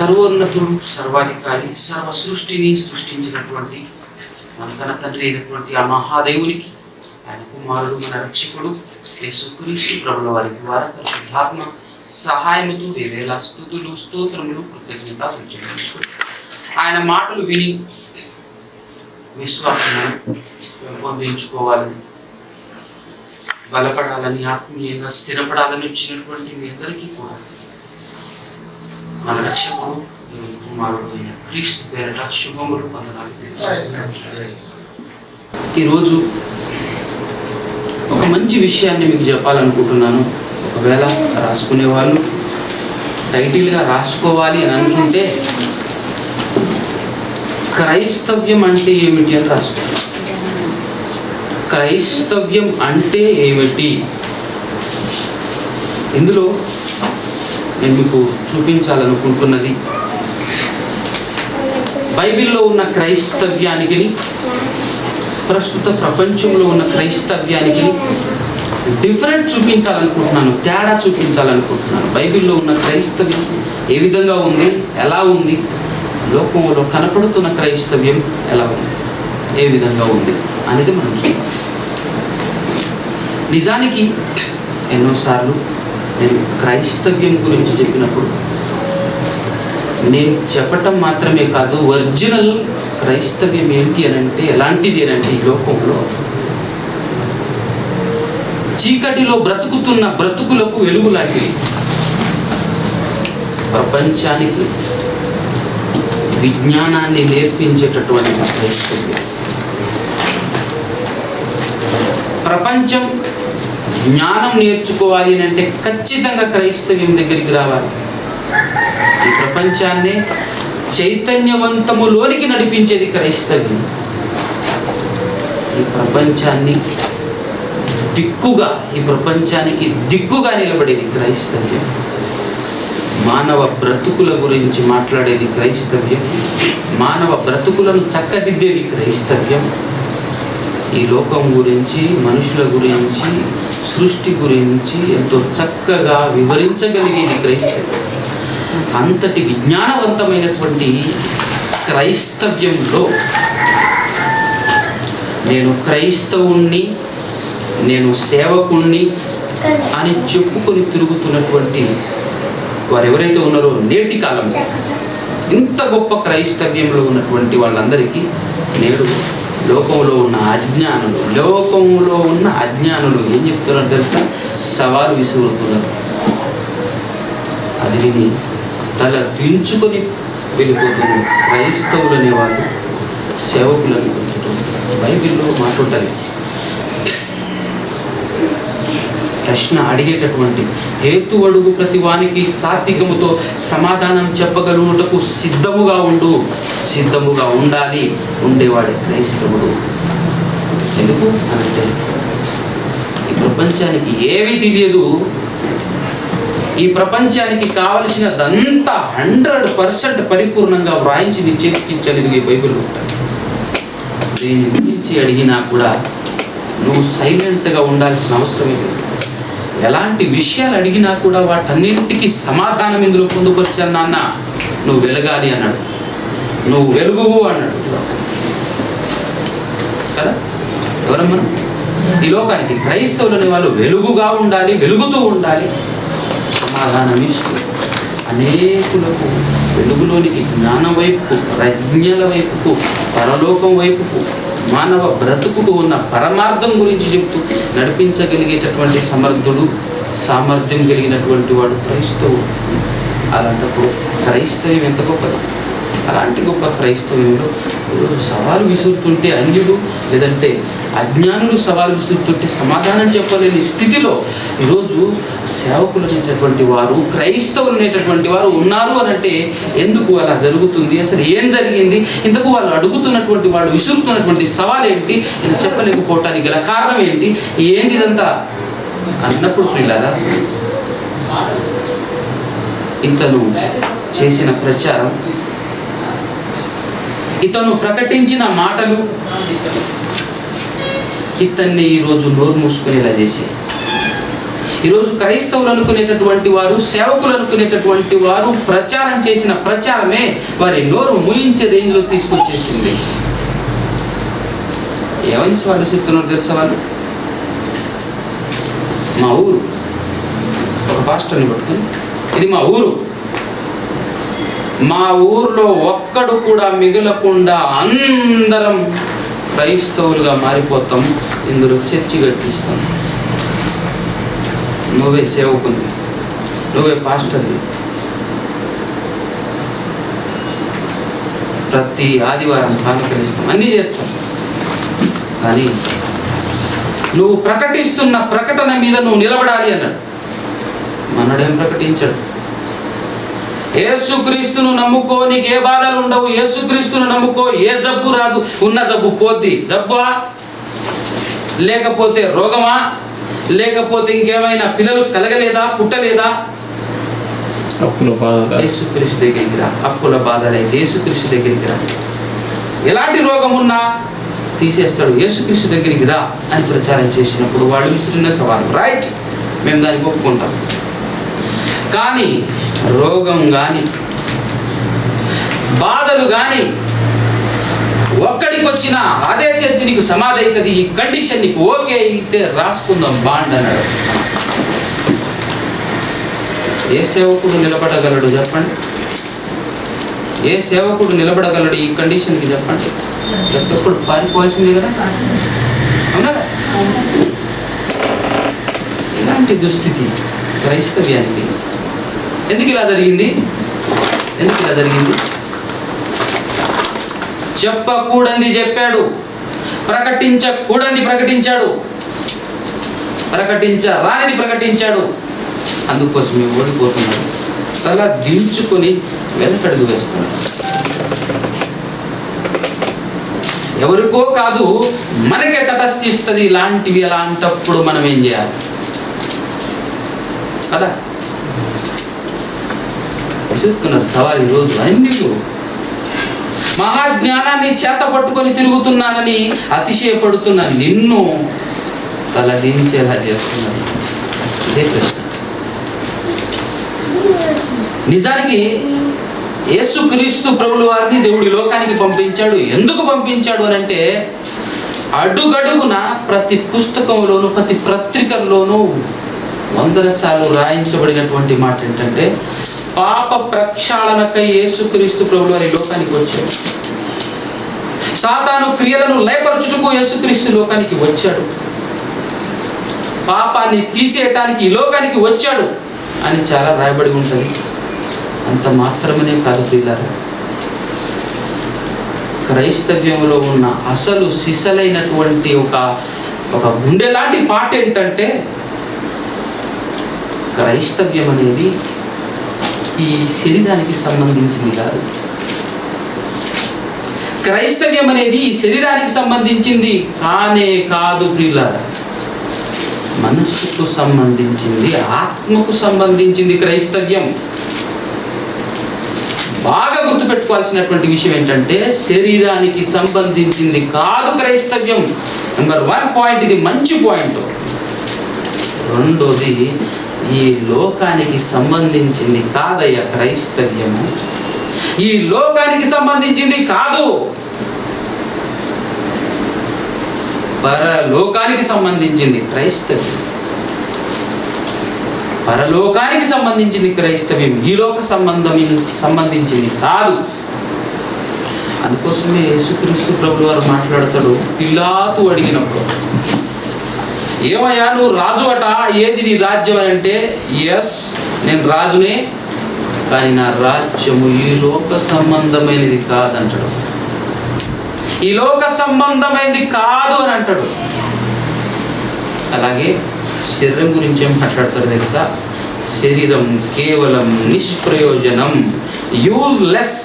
సర్వోన్నతుడు, సర్వాధికారి, సర్వ సృష్టిని సృష్టించినటువంటి మన కన్న తండ్రి అయినటువంటి ఆ మహాదేవునికి, ఆయన కుమారుడు మన రక్షకుడు యేసుక్రీస్తు ప్రభుల వారి ద్వారా పరిశుద్ధాత్మ సహాయముతో వేవేల స్తుతులు, స్తోత్రములు, కృతజ్ఞతలు చెల్లించు. ఆయన మాటలు విని విశ్వాసాన్ని పెంపొందించుకోవాలని, బలపడాలని, ఆత్మీయంగా స్థిరపడాలని వచ్చినటువంటి మీ అందరికీ కూడా మన రక్షకుడు కుమారుడు అయిన క్రీస్తు పేరట శుభములు పొందడానికి ఈరోజు ఒక మంచి విషయాన్ని మీకు చెప్పాలనుకుంటున్నాను. ఒకవేళ రాసుకునే వాళ్ళు టైటిల్గా రాసుకోవాలి అని అనుకుంటే క్రైస్తవ్యం అంటే ఏమిటి అని రాసుకోవాలి. క్రైస్తవ్యం అంటే ఏమిటి? ఇందులో నేను మీకు చూపించాలనుకుంటున్నది బైబిల్లో ఉన్న క్రైస్తవ్యానికి, ప్రస్తుత ప్రపంచంలో ఉన్న క్రైస్తవ్యానికి డిఫరెంట్ చూపించాలనుకుంటున్నాను, తేడా చూపించాలనుకుంటున్నాను. బైబిల్లో ఉన్న క్రైస్తవ్యం ఏ విధంగా ఉంది, ఎలా ఉంది, లోకంలో కనపడుతున్న క్రైస్తవ్యం ఎలా ఉంది, ఏ విధంగా ఉంది అనేది మనం చూడాలి. నిజానికి ఎన్నోసార్లు నేను క్రైస్తవ్యం గురించి చెప్పినప్పుడు నేను చెప్పటం మాత్రమే కాదు, ఒరిజినల్ క్రైస్తవ్యం ఏంటి అని అంటే ఎలాంటిది అని అంటే, ఈ లోకంలో చీకటిలో బ్రతుకుతున్న బ్రతుకులకు వెలుగు లాంటిది, ప్రపంచానికి విజ్ఞానాన్ని నేర్పించేటటువంటి క్రైస్తవ్యం. ప్రపంచం జ్ఞానం నేర్చుకోవాలి అని అంటే ఖచ్చితంగా క్రైస్తవ్యం దగ్గరికి రావాలి. ఈ ప్రపంచాన్ని చైతన్యవంతములోనికి నడిపించేది క్రైస్తవ్యం. ఈ ప్రపంచానికి దిక్కుగా నిలబడేది క్రైస్తవ్యం. మానవ బ్రతుకుల గురించి మాట్లాడేది క్రైస్తవ్యం. మానవ బ్రతుకులను చక్కదిద్దేది క్రైస్తవ్యం. ఈ లోకం గురించి, మనుషుల గురించి, సృష్టి గురించి ఎంతో చక్కగా వివరించగలిగేది క్రైస్తవ్యం. అంతటి విజ్ఞానవంతమైనటువంటి క్రైస్తవ్యంలో నేను క్రైస్తవుణ్ణి, నేను సేవకుణ్ణి అని చెప్పుకొని తిరుగుతున్నటువంటి వారు ఎవరైతే ఉన్నారో నేటి కాలంలో, ఇంత గొప్ప క్రైస్తవ్యంలో ఉన్నటువంటి వాళ్ళందరికీ నేడు లోకంలో ఉన్న అజ్ఞానులు ఏం చెప్తున్నారు తెలుసా? సవాలు విసురుతున్నారు. అది విని తల దించుకొని వెళ్ళిపోతున్నారు. క్రైస్తవులు అనేవాళ్ళు సేవకులను పెంచడం బైబిల్లో మాట ఉంటుంది. ప్రశ్న అడిగేటటువంటి హేతు అడుగు ప్రతి వానికి సాత్వికముతో సమాధానం చెప్పగలుగుటకు సిద్ధముగా ఉండాలి. ఉండేవాడే క్రైస్తవుడు. ఎందుకు అంటే ఈ ప్రపంచానికి ఏమీ తెలియదు. ఈ ప్రపంచానికి కావలసినదంతా 100% పరిపూర్ణంగా వ్రాయించి నీ చేతికించలేదు ఈ బైబిల్ ఉంటుంది. దీని గురించి అడిగినా కూడా నువ్వు సైలెంట్గా ఉండాల్సిన అవసరమే లేదు. ఎలాంటి విషయాలు అడిగినా కూడా వాటన్నింటికి సమాధానం ఇందులో పొందుపరిచాను. నాన్న నువ్వు వెలగాలి అన్నాడు, నువ్వు వెలుగువు అన్నాడు కదా. ఎవరమ్మా ఈ లోకానికి? క్రైస్తవులు అనే వాళ్ళు వెలుగుగా ఉండాలి, వెలుగుతూ ఉండాలి. సమాధానం ఇస్తూ అనేకులకు వెలుగులోనికి, జ్ఞానం వైపుకు, ప్రజ్ఞల వైపుకు, పరలోకం వైపుకు, మానవ బ్రతుకుకు ఉన్న పరమార్థం గురించి చెప్తూ నడిపించగలిగేటటువంటి సామర్థ్యం కలిగినటువంటి వాడు క్రైస్తవుడు. అలాంటప్పుడు క్రైస్తవ్యం ఎంత గొప్పది! అలాంటి గొప్ప క్రైస్తవ్యంలో సవాలు విసురుతుంటే అన్యులు, లేదంటే అజ్ఞానులు సవాలు విసురుతుంటే సమాధానం చెప్పలేని స్థితిలో ఈరోజు సేవకులు అనేటటువంటి వారు, క్రైస్తవులు అనేటటువంటి వారు ఉన్నారు అని అంటే ఎందుకు అలా జరుగుతుంది? అసలు ఏం జరిగింది? ఇంతకు వాళ్ళు అడుగుతున్నటువంటి, వాళ్ళు విసురుతున్నటువంటి సవాలు ఏంటి? ఇది చెప్పలేకపోవటానికి గల కారణం ఏంటి? ఏంది ఇదంతా అన్నప్పుడు పిల్లరా, ఇతను చేసిన ప్రచారం, ఇతను ప్రకటించిన మాటలు ఇతన్ని ఈరోజు నోరు మూసుకునేలా చేసి, ఈరోజు క్రైస్తవులు అనుకునేటటువంటి వారు, సేవకులు అనుకునేటటువంటి వారు ప్రచారం చేసిన ప్రచారమే వారి నోరు ముయించే రేంజ్లో తీసుకొచ్చేసింది. ఏమని వాళ్ళు చెప్తున్నారు తెలుసా? వాళ్ళు మా ఊరు, ఒక పాస్టర్ని పట్టుకుని, ఇది మా ఊరు, మా ఊర్లో ఒక్కడు కూడా మిగలకుండా అందరం క్రైస్తవులుగా మారిపోతాం, ఇందులో చర్చి కట్టిస్తాం, నువ్వే సేవకుంది, నువ్వే పాస్టర్వి, ప్రతి ఆదివారం కానుకలిస్తాం, అన్నీ చేస్తాం. కానీ నువ్వు ప్రకటిస్తున్న ప్రకటన మీద నువ్వు నిలబడాలి అన్నాడు. మనడేం ప్రకటించాడు? యేసుక్రీస్తును నమ్ముకో, నీకు ఏ బాధలు ఉండవు, యేసుక్రీస్తును నమ్ముకో, ఏ జబ్బు రాదు, ఉన్న జబ్బు పోద్ది. జబ్బా, లేకపోతే రోగమా, లేకపోతే ఇంకేమైనా పిల్లలు కలగలేదా, పుట్టలేదా, యేసుక్రీస్తు దగ్గరికి రా. అప్పుల బాధలైతే యేసుక్రీస్తు దగ్గరికి రా. ఎలాంటి రోగం ఉన్నా తీసేస్తాడు, యేసుక్రీస్తు దగ్గరికి రా అని ప్రచారం చేసినప్పుడు వాళ్ళు విసిరిన సవాలు, రైట్, మేము దానికి ఒప్పుకుంటాం. కానీ రోగం కానీ బాధలు కానీ ఒక్కడికి వచ్చినా అదే చర్చి నీకు సమాధి అవుతుంది, ఈ కండిషన్ నీకు ఓకే అయితే రాసుకుందాం బాండ్ అన్నాడు. ఏ సేవకుడు నిలబడగలడు చెప్పండి? ఏ సేవకుడు నిలబడగలడు ఈ కండిషన్కి చెప్పండి? ఎప్పుడు పారిపోవాల్సిందే కదా, అవునా? ఇలాంటి దుస్థితి క్రైస్తవ్యానికి. ఎందుకు ఇలా జరిగింది? చెప్పకూడని చెప్పాడు, ప్రకటించకూడని ప్రకటించాడు, ప్రకటించరానిది ప్రకటించాడు. అందుకోసమే ఓడిపోతున్నాడు. తల దించుకొని వెనకడుగు వేస్తున్నాడు. ఎవరికో కాదు, మనకే తటస్థిస్తుంది ఇలాంటివి. అలాంటప్పుడు మనం ఏం చేయాలి కదా? విసురుతున్నారు సవాల్ ఈరోజు. ఎందుకు? మహాజ్ఞానాన్ని చేత పట్టుకొని తిరుగుతున్నానని అతిశయపడుతున్న నిన్ను తలదించేలా చేస్తున్నారు. ఇదే ప్రశ్న. నిజానికి యేసుక్రీస్తు ప్రభుల వారిని దేవుడి లోకానికి పంపించాడు. ఎందుకు పంపించాడు అని అంటే, అడుగడుగున ప్రతి పుస్తకంలోనూ ప్రతి పత్రికల్లోనూ 100 సార్లు రాయించబడినటువంటి మాట ఏంటంటే, పాప ప్రక్షాళనకై యేసుక్రీస్తు ప్రభుల వారి లోకానికి వచ్చాడు. సాతాను క్రియలను లయపరచుటకు యేసుక్రీస్తు లోకానికి వచ్చాడు. పాపాన్ని తీసేయటానికి ఈ లోకానికి వచ్చాడు అని చాలా రాయబడి ఉంటుంది. అంత మాత్రమే కాదు ప్రియులారా, క్రైస్తవ్యంలో ఉన్న అసలు సిసలైనటువంటి ఒక గుండె లాంటి పాట ఏంటంటే, క్రైస్తవ్యం అనేది ఈ శరీరానికి సంబంధించింది కాదు. క్రైస్తవ్యం అనేది ఈ శరీరానికి సంబంధించింది కానే కాదు ప్రియులారా. మనస్సుకు సంబంధించింది, ఆత్మకు సంబంధించింది క్రైస్తవ్యం. బాగా గుర్తుపెట్టుకోవాల్సినటువంటి విషయం ఏంటంటే, శరీరానికి సంబంధించింది కాదు క్రైస్తవ్యం. నెంబర్ 1 పాయింట్, ఇది మంచి పాయింట్. రెండోది, ఈ లోకానికి సంబంధించింది కాదయ్యా క్రైస్తవ్యము. ఈ లోకానికి సంబంధించింది కాదు, పరలోకానికి సంబంధించింది క్రైస్తవ్యం. పరలోకానికి సంబంధించింది క్రైస్తవ్యం, ఈ లోక సంబంధించింది కాదు. అందుకోసమే యేసుక్రీస్తు ప్రభువు వారు మాట్లాడతాడు. పిలాతు అడిగినప్పుడు, ఏమయ్యా నువ్వు రాజు అట, ఏది నీ రాజ్యం అని అంటే, ఎస్ నేను రాజునే, కానీ నా రాజ్యము ఈ లోక సంబంధమైనది కాదంటాడు. ఈ లోక సంబంధమైనది కాదు అని అంటాడు. అలాగే శరీరం గురించి ఏం మాట్లాడతారు తెలుసా? శరీరం కేవలం నిష్ప్రయోజనం, యూజ్లెస్.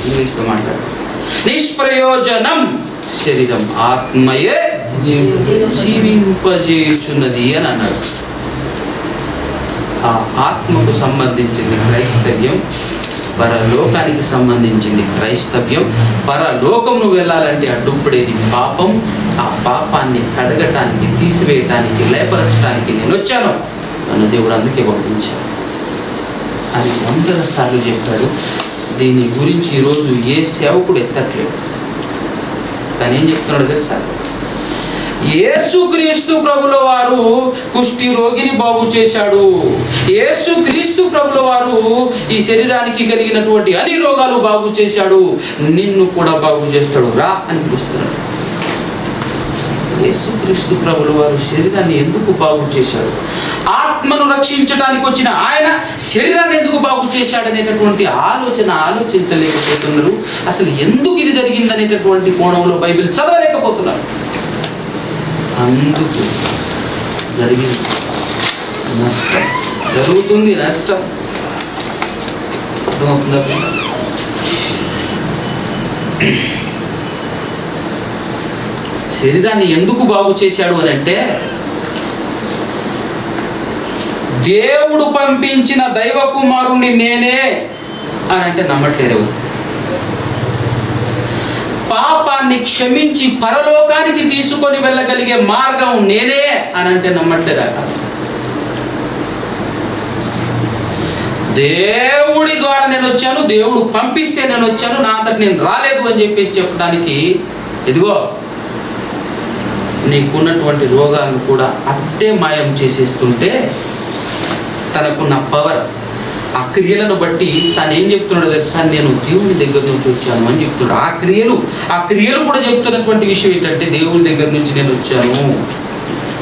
ఇంగ్లీష్లో మాట్లాడు. నిష్ప్రయోజనం శరీరం, ఆత్మయే జీవింపజేయుచున్నది అని అన్నాడు. ఆ ఆత్మకు సంబంధించింది క్రైస్తవ్యం, పరలోకానికి సంబంధించింది క్రైస్తవ్యం. పరలోకం నువ్వు వెళ్ళాలంటే అడ్డుపడేది పాపం. ఆ పాపాన్ని కడగటానికి, తీసివేయటానికి, లేపరచడానికి నేను వచ్చాను నన్ను దేవుడు అందుకే పంపించాడు అని 100 సార్లు చెప్పాడు. దీని గురించి ఈరోజు ఏ సేవకుడు ఎత్తట్లేదు. కానీ ఏం చెప్తున్నాడు తెలుసా? యేసుక్రీస్తు ప్రభుల వారు కుష్టి రోగిని బాగు చేశాడు. యేసుక్రీస్తు ప్రభుల వారు ఈ శరీరానికి కలిగినటువంటి అన్ని రోగాలు బాగు చేశాడు. నిన్ను కూడా బాగు చేస్తాడు, రా అని పిలుస్తున్నాడు. యేసుక్రీస్తు ప్రభుల వారు శరీరాన్ని ఎందుకు బాగు చేశాడు? ఆత్మను రక్షించడానికి వచ్చిన ఆయన శరీరాన్ని ఎందుకు బాగు చేశాడు అనేటటువంటి ఆలోచించలేకపోతున్నారు. అసలు ఎందుకు ఇది జరిగిందనేటటువంటి కోణంలో బైబిల్ చదవలేకపోతున్నారు. అందుకు జరిగింది నష్టం, జరుగుతుంది నష్టం. అర్థమవుతుందా? శరీరాన్ని ఎందుకు బాగు చేశాడు అని అంటే, దేవుడు పంపించిన దైవ కుమారుణ్ణి నేనే అని అంటే నమ్మట్లేదు. పాపాన్ని క్షమించి పరలోకానికి తీసుకొని వెళ్ళగలిగే మార్గం నేనే అని అంటే నమ్మట్లేదా? దేవుడి ద్వారా నేను వచ్చాను, దేవుడు పంపిస్తే నేను వచ్చాను, నా అంతటి నేను రాలేదు అని చెప్పేసి చెప్పడానికి, ఇదిగో నీకున్నటువంటి రోగాలను కూడా అట్టే మాయం చేసేస్తుంటే తనకున్న పవర్, ఆ క్రియలను బట్టి తను ఏం చెప్తున్నాడో తెలుసా? నేను దేవుని దగ్గర నుంచి వచ్చాను అని చెప్తున్నాడు. ఆ క్రియలు కూడా చెప్తున్నటువంటి విషయం ఏంటంటే, దేవుని దగ్గర నుంచి నేను వచ్చాను.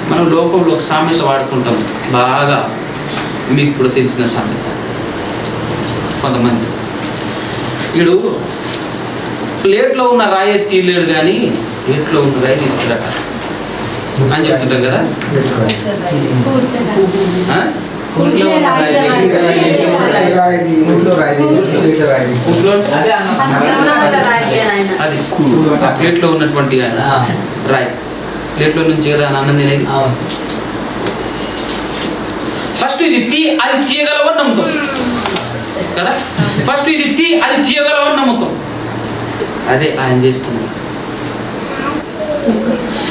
మనం లోకంలో ఒక సామెత వాడుకుంటాం బాగా, మీకు కూడా తెలిసిన సామెత. కొంతమంది వీడు ప్లేట్లో ఉన్న రాయి తీయలేడు కానీ ప్లేట్లో ఉన్న రాయి తీస్తాడట అని చెప్తుంటాం కదా. అది ప్లేట్లో ఉన్నటువంటి రాయి, ప్లేట్లో నుంచి కదా అన్నం తినేది. ఫస్ట్ ఇది అది తీయగలవని నమ్ముతాం కదా. ఫస్ట్ ఇది అది తీయగలవని నమ్ముతాం. అదే ఆయన చేస్తున్నాడు.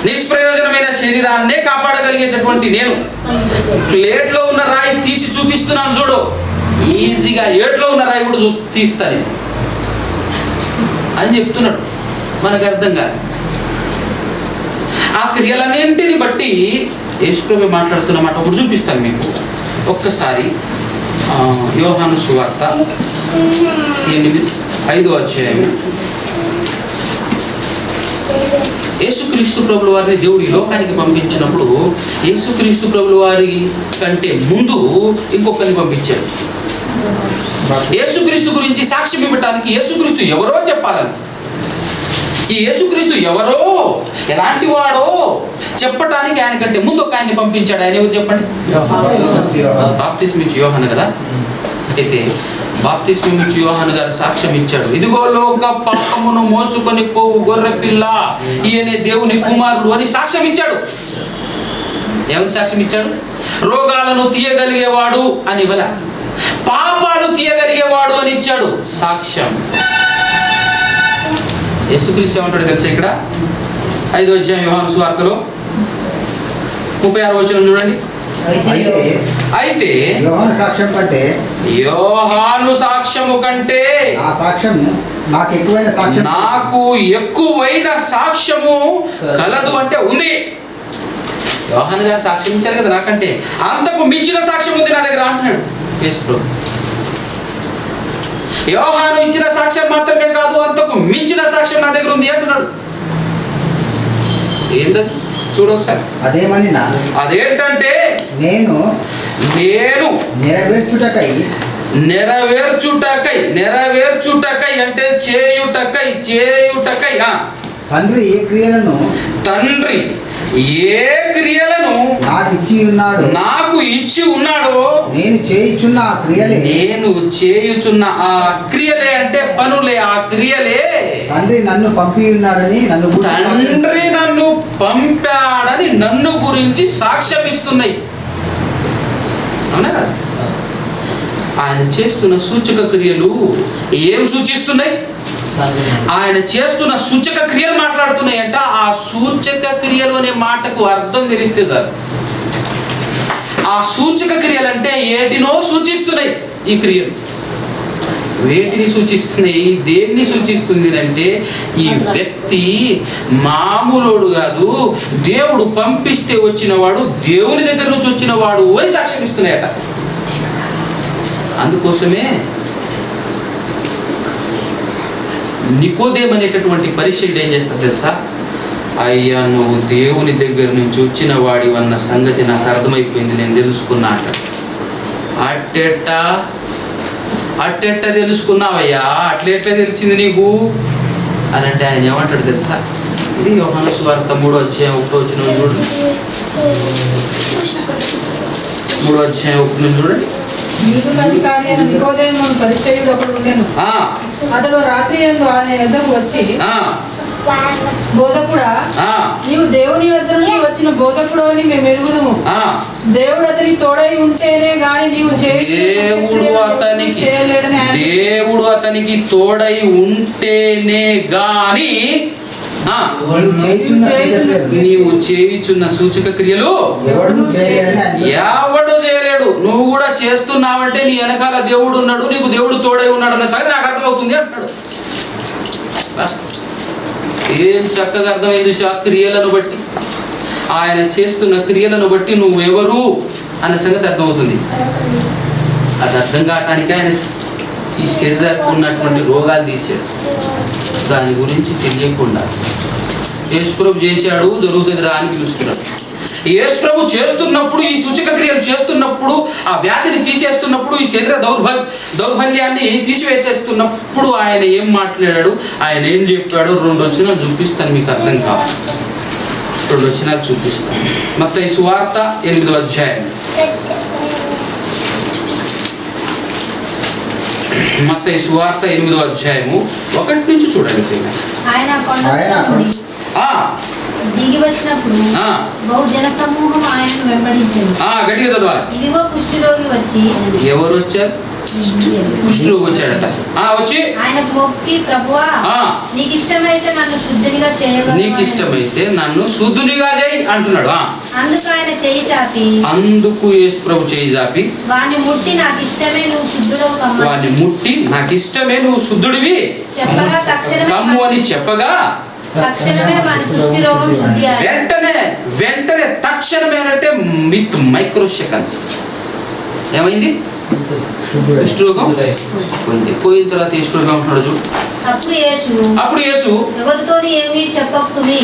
నిష్ప్రయోజనమైన శరీరాన్నే కాపాడగలిగేటటువంటి నేను ప్లేట్లో ఉన్న రాయి తీసి చూపిస్తున్నాను చూడు, ఈజీగా ఏట్లో ఉన్న రాయి కూడా తీస్తాను అని చెప్తున్నాడు. మనకు అర్థం కాదు. ఆ క్రియలన్నింటిని బట్టి యేసుప్రభువే మాట్లాడుతున్నమాట. ఒకటి చూపిస్తాను మీకు. ఒక్కసారి యోహాను సువార్త 8వ అధ్యాయం. యేసుక్రీస్తు ప్రభుల వారిని దేవుడు ఈ లోకానికి పంపించినప్పుడు యేసుక్రీస్తు ప్రభుల వారి కంటే ముందు ఇంకొకరిని పంపించాడు. యేసుక్రీస్తు గురించి సాక్ష్యం ఇవ్వటానికి, యేసుక్రీస్తు ఎవరో చెప్పాలని, ఈ యేసుక్రీస్తు ఎవరో ఎలాంటి వాడో చెప్పటానికి ఆయన కంటే ముందు ఒక ఆయన్ని పంపించాడు. ఆయన ఎవరు చెప్పండి? బాప్తిస్మం ఇచ్చే యోహాను కదా. అయితే బాప్తిస్మం ఇచ్చే యోహాను గారు సాక్ష్యం ఇచ్చాడు. ఇదిగో లోక పాపమును మోసుకొని పోవు గొర్రె పిల్ల, ఈయనే దేవుని కుమారుడు అని సాక్ష్యం ఇచ్చాడు. ఎవరు సాక్ష్యం ఇచ్చాడు? రోగాలను తీయగలిగేవాడు అని ఇవ్వల, పాపాలు తీయగలిగేవాడు అని ఇచ్చాడు సాక్ష్యం. యేసుక్రీస్తు ఏమంటాడు తెలుసా? ఇక్కడ 5వ అధ్యాయం యోహాను సువార్తలో 36వ వచనం చూడండి. అయితే యోహాను సాక్ష్యము కంటే నాకు ఎక్కువైన సాక్ష్యము కలదు అంటే ఉంది. యోహాను గారు సాక్ష్యం ఇచ్చారు కదా, నాకంటే అంతకు మించిన సాక్ష్యం ఉంది నా దగ్గర అంటున్నాడు యేసు. యోహాను ఇచ్చిన సాక్ష్యం మాత్రమే కాదు, అంతకు మించిన సాక్ష్యం నా దగ్గర ఉంది అంటున్నాడు. ఏంటది చూడొకసారి. అదేంటంటే నేను నెరవేర్చుటకై అంటే చేయుటకై తండ్రి ఏ క్రియలను నాకు ఇచ్చి ఉన్నాడో నేను చేయుచున్న ఆ క్రియలే అంటే పనులే, ఆ క్రియలే తండ్రి నన్ను పంపాడని నన్ను గురించి సాక్ష్యం ఇస్తున్నాయి. అవునా కదా? ఆయన చేస్తున్న సూచక క్రియలు ఏం సూచిస్తున్నాయి? ఆయన చేస్తున్న సూచక క్రియలు మాట్లాడుతున్నాయంట. ఆ సూచక క్రియలు అనే మాటకు అర్థం తెలిస్తే సార్, ఆ సూచక క్రియలు అంటే ఏటినో సూచిస్తున్నాయి. ఈ క్రియలు వేటిని సూచిస్తున్నాయి? దేన్ని సూచిస్తుంది అంటే ఈ వ్యక్తి మామూలుడు కాదు, దేవుడు పంపిస్తే వచ్చినవాడు, దేవుని దగ్గర నుంచి వచ్చినవాడు అని సాక్ష్యం ఇస్తున్నాయట. అందుకోసమే నికోదేము అనేటటువంటి పరిచయుడు ఏం చేస్తాడు తెలుసా? అయ్యా, నువ్వు దేవుని దగ్గర నుంచి వచ్చిన వాడి అన్న సంగతి నాకు అర్థమైపోయింది, నేను తెలుసుకున్నా అంటాడు. అట్టెట్ట తెలుసుకున్నావయ్యా, అట్లెట్లా తెలిసింది నీకు అని అంటే ఆయన ఏమంటాడు తెలుసా? ఇది యోహాను సువార్త 3:1 చూడండి. 3:1 చూడండి. అతడు రాత్రి ఆయన యొద్దకు వచ్చి, బోధకుడా, నీవు దేవుని యొద్ద నుండి వచ్చిన బోధకుడు అని మేము ఎరుగుదుము. దేవుడు అతనికి తోడై ఉంటేనే గాని నీవు దేవుడు అతనికి తోడై ఉంటేనే గాని నీవు చేయుచున్న సూచక క్రియలు ఎవడు చేయలేడు. నువ్వు కూడా చేస్తున్నావంటే నీ వెనకాల దేవుడు ఉన్నాడు, నీకు దేవుడు తోడై ఉన్నాడు అన్న సంగతి నాకు అర్థమవుతుంది అంటాడు. ఏం చక్కగా అర్థమైంది ఆ క్రియలను బట్టి, ఆయన చేస్తున్న క్రియలను బట్టి నువ్వెవరు అన్న సంగతి అర్థమవుతుంది. అది అర్థం కావటానికి ఆయన ఈ శరీరానికి ఉన్నటువంటి రోగాలు తీసాడు. దాని గురించి తెలియకుండా యేసుప్రభు చేశాడు, జరుగుతుంది రా అని పిలుస్తున్నాడు. యేసుప్రభు చేస్తున్నప్పుడు, ఈ సూచక క్రియలు చేస్తున్నప్పుడు, ఆ వ్యాధిని తీసేస్తున్నప్పుడు, ఈ శరీర దౌర్బల్యాన్ని తీసివేసేస్తున్నప్పుడు ఆయన ఏం మాట్లాడాడు, ఆయన ఏం చెప్పాడు? 2 వచనాలు చూపిస్తాను, మీకు అర్థం కావాలి. 2 వచనాలు చూపిస్తాను. మత్తయి సువార్త 8వ అధ్యాయం. మత్తయి సువార్త 8వ అధ్యాయము 1 నుంచి చూడండి. దిగి వచ్చినప్పుడు బహు జన సమూహం ఆయనను వెంబడించింది. గట్టిగా చదవాలి. ఇదిగో కుష్ఠరోగి వచ్చి. ఎవరు వచ్చారు? కుష్ఠరోగి వచ్చాడట. వచ్చి ఆయనకు మొక్కి, ప్రభువా, నీకు ఇష్టమైతే నన్ను శుద్ధునిగా చేయగలవా? నీకు ఇష్టమైతే నన్ను శుద్ధునిగా చేయి అంటున్నాడు. అందుకు ఆయన చెయ్యి చాపి, అందుకు యేసు ప్రభు చెయ్యి చాపి, వాణ్ణి ముట్టి నాకు ఇష్టమే నువ్వు శుద్ధుడవు కమ్ము, వాణ్ణి ముట్టి నాకు ఇష్టమే నువ్వు శుద్ధుడివి చెప్పగా తక్షణమే కమ్ము అని చెప్పగా వెంటనే తక్షణమే అంటే విత్ మైక్రో సెకండ్స్ ఏమైంది? కుష్ఠరోగం పోయింది. పోయిన తర్వాత యేసుప్రభు అంటున్నాడు చూడు. అప్పుడు యేసు ఎవరితో ఏమీ చెప్పకు సుమి,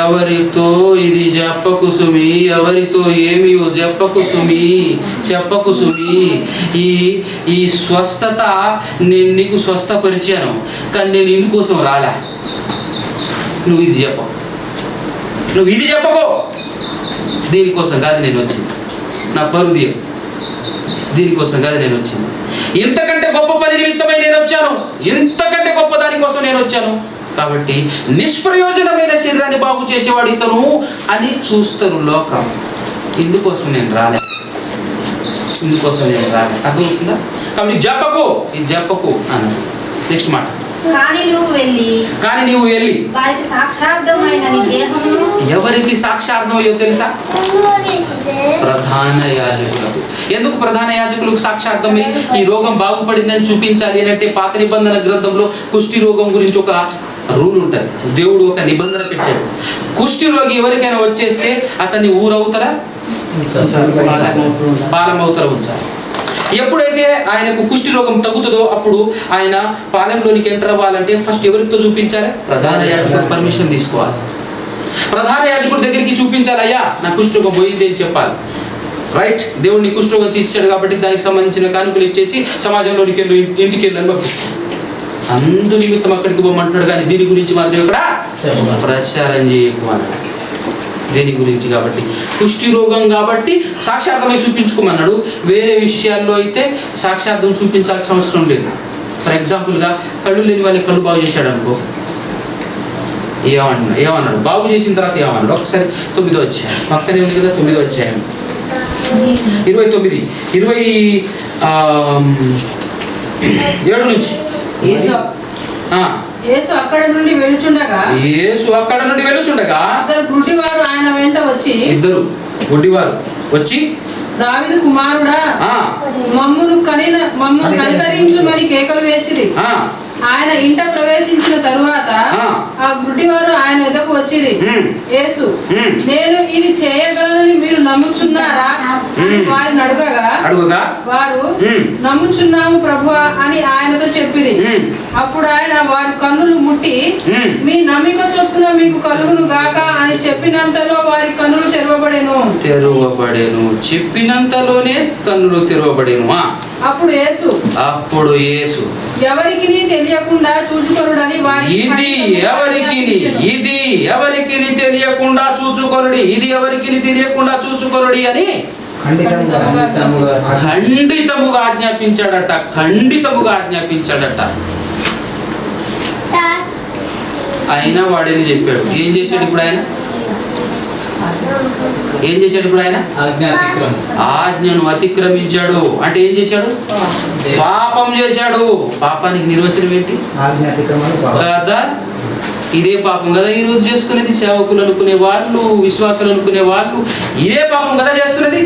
ఎవరితో ఇది చెప్పకు సుమి, ఎవరితో ఏమి చెప్పకు సుమి, చెప్పకు సుమి. ఈ స్వస్థత నేను నీకు స్వస్థపరిచాను, కానీ నేను ఇందుకోసం రాలే. నువ్వు ఇది చెప్పకు, నువ్వు ఇది చెప్పకో, దీనికోసం కాదు నేను వచ్చింది. నా పరువు తీయ, దీనికోసం కాదు నేను వచ్చింది. ఇంతకంటే గొప్ప పని నిమిత్తమై నేను వచ్చాను, ఇంతకంటే గొప్ప దానికోసం నేను వచ్చాను. కాబట్టి నిష్ప్రయోజనమైన శరీరాన్ని బాగు చేసేవాడు ఇతను అని చూస్తారు లోకం. ఇందుకోసం నేను రాలే, ఇందుకోసం నేను రాలే. అర్థమవుతుందా? కాబట్టి చెప్పకు, ఇది చెప్పకు అన్నాడు. నెక్స్ట్ మాట. కానీ నువ్వు వెళ్ళి వారికి సాక్షార్థమైన నీ దేహమును. ఎవరికి సాక్షార్థమయ్యో తెలుసా? ప్రధాన యాజకులకు. ఎందుకు ప్రధాన యాజకులకు సాక్షార్థమై ఈ రోగం బాగుపడిందని చూపించాలి అంటే, పాత నిబంధన గ్రంథంలో కుష్టి రోగం గురించి ఒక రూల్ ఉంటుంది. దేవుడు ఒక నిబంధన పెట్టాడు. కుష్టి రోగి ఎవరికైనా వచ్చేస్తే అతన్ని ఊరవుతారా, పాలమవుతారా ఉంచాలి. ఎప్పుడైతే ఆయనకు కుష్టి రోగం తగ్గుతుందో అప్పుడు ఆయన పాలెంలోనికి ఎంటర్ అవ్వాలంటే ఫస్ట్ ఎవరితో చూపించాలి? ప్రధాన యాజకుడు పర్మిషన్ తీసుకోవాలి. ప్రధాన యాజకుడి దగ్గరికి చూపించాలి. అయ్యా, నా కుష్టి రోగం పోయింది అని చెప్పాలి. రైట్, దేవుడిని కుష్టి రోగం తీసాడు కాబట్టి దానికి సంబంధించిన కానుకలు ఇచ్చేసి సమాజంలోనికి వెళ్ళి, ఇంటికి వెళ్ళని పంపిస్తాడు. అందు నిమిత్తం అక్కడికి పోమంటున్నాడు, కానీ దీని గురించి మాత్రం ఇక్కడ ప్రచారం చేయకుమన్నాడు. దేని గురించి? కాబట్టి కుష్టి రోగం కాబట్టి సాక్షార్థమై చూపించుకోమన్నాడు. వేరే విషయాల్లో అయితే సాక్షార్థం చూపించాల్సిన అవసరం లేదు. ఫర్ ఎగ్జాంపుల్గా కళ్ళు లేని వాళ్ళకి కళ్ళు బాగు చేశాడు అనుకో, ఏమన్నాడు? బాగు చేసిన తర్వాత ఏమన్నాడు? ఒకసారి 9వ అధ్యాయం పక్కనే ఉంది కదా, 9వ అధ్యాయం 29 7 నుంచి. యేసు అక్కడ నుండి వెలుచుండగా ఇద్దరు గుడ్డివారు ఆయన వెంట వచ్చి దావీదు కుమారుడా మమ్మును కనికరించుమని కేకలు వేసిరి. ఆయన ఇంట ప్రవేశించిన తరువాత ఆ గుడ్డివారు ఆయన ఎద్దకు వచ్చిరి. యేసు నేను ఇది చేయగలనని మీరు నమ్ముచున్నారా అని వారిని అడుగగా వారు నమ్ముచున్నాము ప్రభువా అని ఆయనతో చెప్పిరి. అప్పుడు ఆయన వారి కన్నులు ముట్టి మీ నమ్మిక చొప్పున మీకు కలుగును గాక అని చెప్పినంతలో వారి కన్నులు తెరవబడెను. చెప్పినంతలోనే కన్నులు తెరవబడేను. అప్పుడు యేసు ఎవరికి తెలియకుండా చూచుకొనుడని ఇది ఎవరికి తెలియకుండా చూచుకొనుడి అని ఖండితముగా ఆజ్ఞాపించాడట. అయినా వాడేది చెప్పాడు. ఏం చేశాడు ఇప్పుడు ఆయన? ఆజ్ఞను అతిక్రమించాడు. అంటే ఏం చేశాడు? పాపం చేశాడు. పాపానికి నిర్వచనం ఏంటి? కదా, ఇదే పాపం కదా ఈరోజు చేసుకునేది. సేవకులు అనుకునే వాళ్ళు, విశ్వాసులు అనుకునే వాళ్ళు ఇదే పాపం కదా చేస్తున్నది.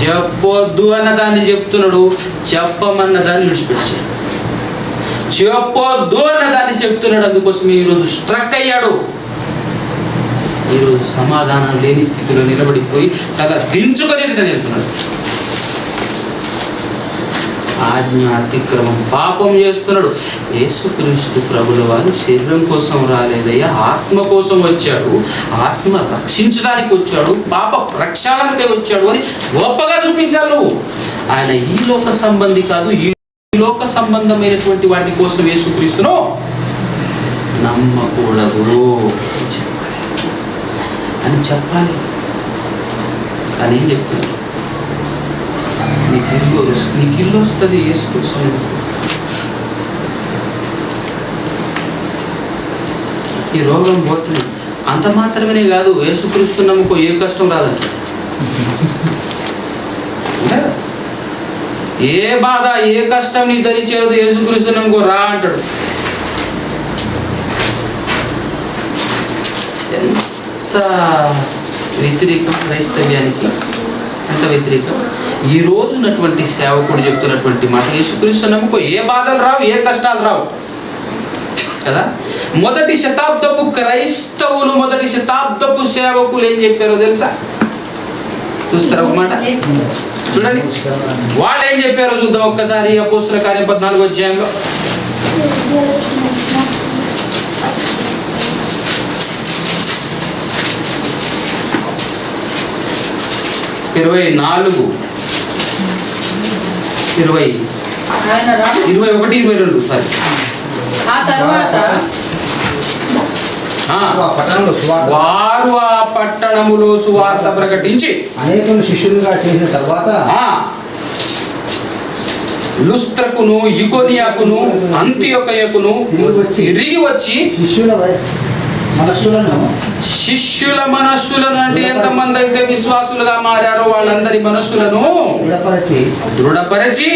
చెప్పొద్దు అన్న దాన్ని చెప్తున్నాడు, చెప్పమన్న దాన్ని విడిచిపెట్టాడు. చెప్పొద్దు అన్న దాన్ని చెప్తున్నాడు, అందుకోసమే ఈరోజు స్ట్రక్ అయ్యాడు. ఈరోజు సమాధానం లేని స్థితిలో నిలబడిపోయి తల దించుకొని వెళ్తున్నాడు. ఆజ్ఞ అతిక్రమం, పాపం చేస్తున్నాడు. యేసుక్రీస్తు ప్రభుల వారు శరీరం కోసం రాలేదయ్యా, ఆత్మ కోసం వచ్చాడు. ఆత్మ రక్షించడానికి వచ్చాడు, పాప ప్రక్షాళనకై వచ్చాడు అని గొప్పగా చూపించాలి నువ్వు. ఆయన ఈ లోక సంబంధి కాదు, ఈ లోక సంబంధమైనటువంటి వాటి కోసం యేసుక్రీస్తును నమ్మకూడదు అని చెప్పాలి. కానీ ఏం చెప్తున్నాడు? నీకు ఇల్లు వస్తుంది యేసుక్రీస్తు. ఈ రోగం పోతుంది. అంత మాత్రమే కాదు, యేసుక్రీస్తు నమ్ముకో ఏ కష్టం రాదంట. ఏ బాధ ఏ కష్టం నీ దరి చేరదు, యేసుక్రీస్తు నమ్ముకో రా అంటాడు. ఎంత వ్యతిరేకం క్రైస్తవ్యానికి, ఎంత వ్యతిరేకం. ఈ రోజు ఉన్నటువంటి సేవకుడు చెప్తున్నటువంటి మాట, యేసుక్రీస్తు నమ్ముకో ఏ బాధలు రావు, ఏ కష్టాలు రావు కదా. మొదటి శతాబ్దపు క్రైస్తవులు, మొదటి శతాబ్దపు సేవకులు ఏం చెప్పారో తెలుసా? చూస్తారా ఒక మాట? చూడండి వాళ్ళు ఏం చెప్పారో చూద్దాం ఒక్కసారి. అపోస్తుల కార్యం 14వ అధ్యాయంలో 24, 20, 21, 22 సారీ. ఆ తర్వాత వారు ఆ పట్టణములో సువార్త ప్రకటించి అనేకులు శిష్యులుగా చేసిన తర్వాత లుస్త్రకును, ఇకోనియాకును, అంతియొకయకును తిరిగి వచ్చి శిష్యుల మనస్సులను, అంటే ఎంతమంది అయితే విశ్వాసులుగా మారారో వాళ్ళందరి మనస్సులను దృఢపరచి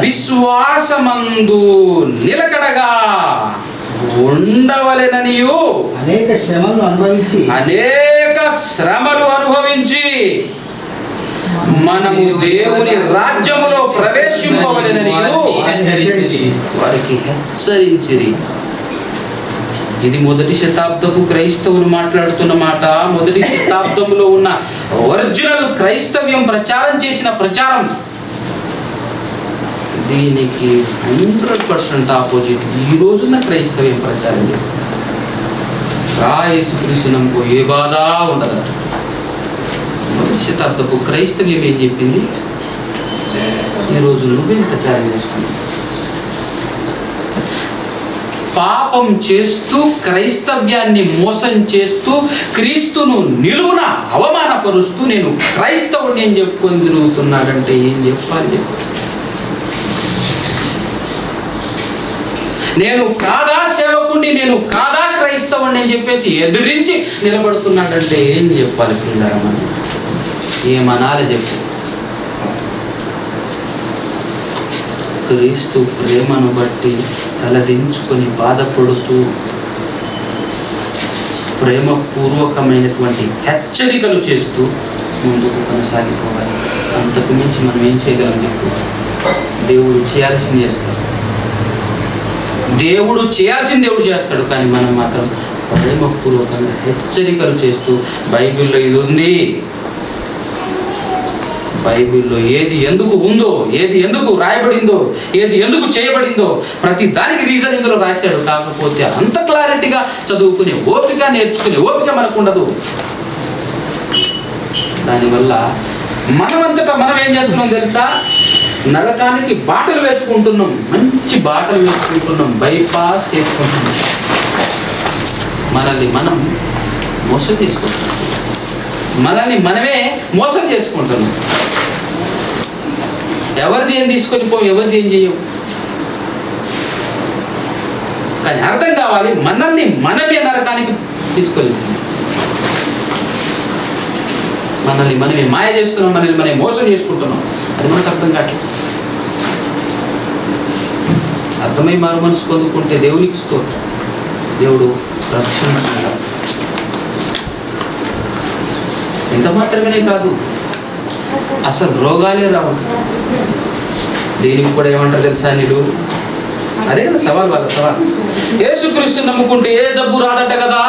విశ్వాసమందు నిలకడగా ఉండవలెననియు అనేక శ్రమలు అనుభవించి మనము దేవుని రాజ్యములో ప్రవేశింపవలెననియు వారికి హెచ్చరించిరి. ఇది మొదటి శతాబ్దపు క్రైస్తవులు మాట్లాడుతున్న మాట. మొదటి శతాబ్దంలో ఉన్న ఒరిజినల్ క్రైస్తవ్యం ప్రచారం చేసిన ప్రచారం. దీనికి 100% ఆపోజిట్ ఈ రోజున్న క్రైస్తవ్యం ప్రచారం చేస్తుంది. యేసుక్రీస్తు నమ్ముకో ఏ బాధ ఉండదట. మొదటి శతాబ్దపు క్రైస్తవ్యం ఏం చెప్పింది? ఈ రోజు నువ్వేం ప్రచారం చేస్తున్నావు? పాపం చేస్తూ, క్రైస్తవ్యాన్ని మోసం చేస్తూ, క్రీస్తును నిలువున అవమానపరుస్తూ నేను క్రైస్తవుడిని ఏం చెప్పుకొని తిరుగుతున్నాడంటే ఏం చెప్పాలి చెప్పు? నేను కాదా సేవకుడిని, నేను కాదా క్రైస్తవుడిని అని చెప్పేసి ఎదిరించి నిలబడుతున్నాడంటే ఏం చెప్పాలి పిల్లరా? మనం ఏమనాలి చెప్పు? క్రీస్తు ప్రేమను బట్టి తలదించుకొని బాధపడుతూ ప్రేమపూర్వకమైనటువంటి హెచ్చరికలు చేస్తూ ముందుకు కొనసాగిపోవాలి. అంతకు మించి మనం ఏం చేయగలం చెప్పు? దేవుడు చేయాల్సింది చేస్తాడు, దేవుడు చేస్తాడు. కానీ మనం మాత్రం ప్రేమపూర్వకంగా హెచ్చరికలు చేస్తూ బైబిల్లో ఇది ఉంది, బైబిల్లో ఏది ఎందుకు ఉందో, ఏది ఎందుకు రాయబడిందో, ఏది ఎందుకు చేయబడిందో ప్రతి దానికి రీజన్ ఇందులో రాశాడు. కాకపోతే అంత క్లారిటీగా చదువుకునే ఓపిక, నేర్చుకునే ఓపిక మనకు ఉండదు. దానివల్ల మనమంతటా మనం ఏం చేస్తున్నాం తెలుసా? నరకానికి బాటలు వేసుకుంటున్నాం, మంచి బాటలు వేసుకుంటున్నాం, బైపాస్ చేసుకుంటున్నాం. మనల్ని మనం మోసం చేసుకుంటున్నాం, మనల్ని మనమే మోసం చేసుకుంటున్నాం. ఎవరిది ఏం తీసుకొని పోం, ఎవరిది ఏం చెయ్యం. కానీ అర్థం కావాలి, మనల్ని మనమే నరకానికి తీసుకెళ్తున్నాం, మనల్ని మనమే మాయ చేస్తున్నాం, మనల్ని మనమే మోసం చేసుకుంటున్నాం. అది మనకు అర్థం కావట్లేదు. అర్థమై మారు మనసు పొందుకుంటే దేవునికి స్తోత్రం, దేవుడు రక్షించుకుంటాడు. ఇంత మాత్రమే కాదు, అసలు రోగాలే రావు. దీనికి కూడా ఏమంటారు తెలుసా? నీడు అదే కదా సవాల్, వాళ్ళ సవాల్. యేసుక్రీస్తు నమ్ముకుంటే ఏ జబ్బు రాదట కదా,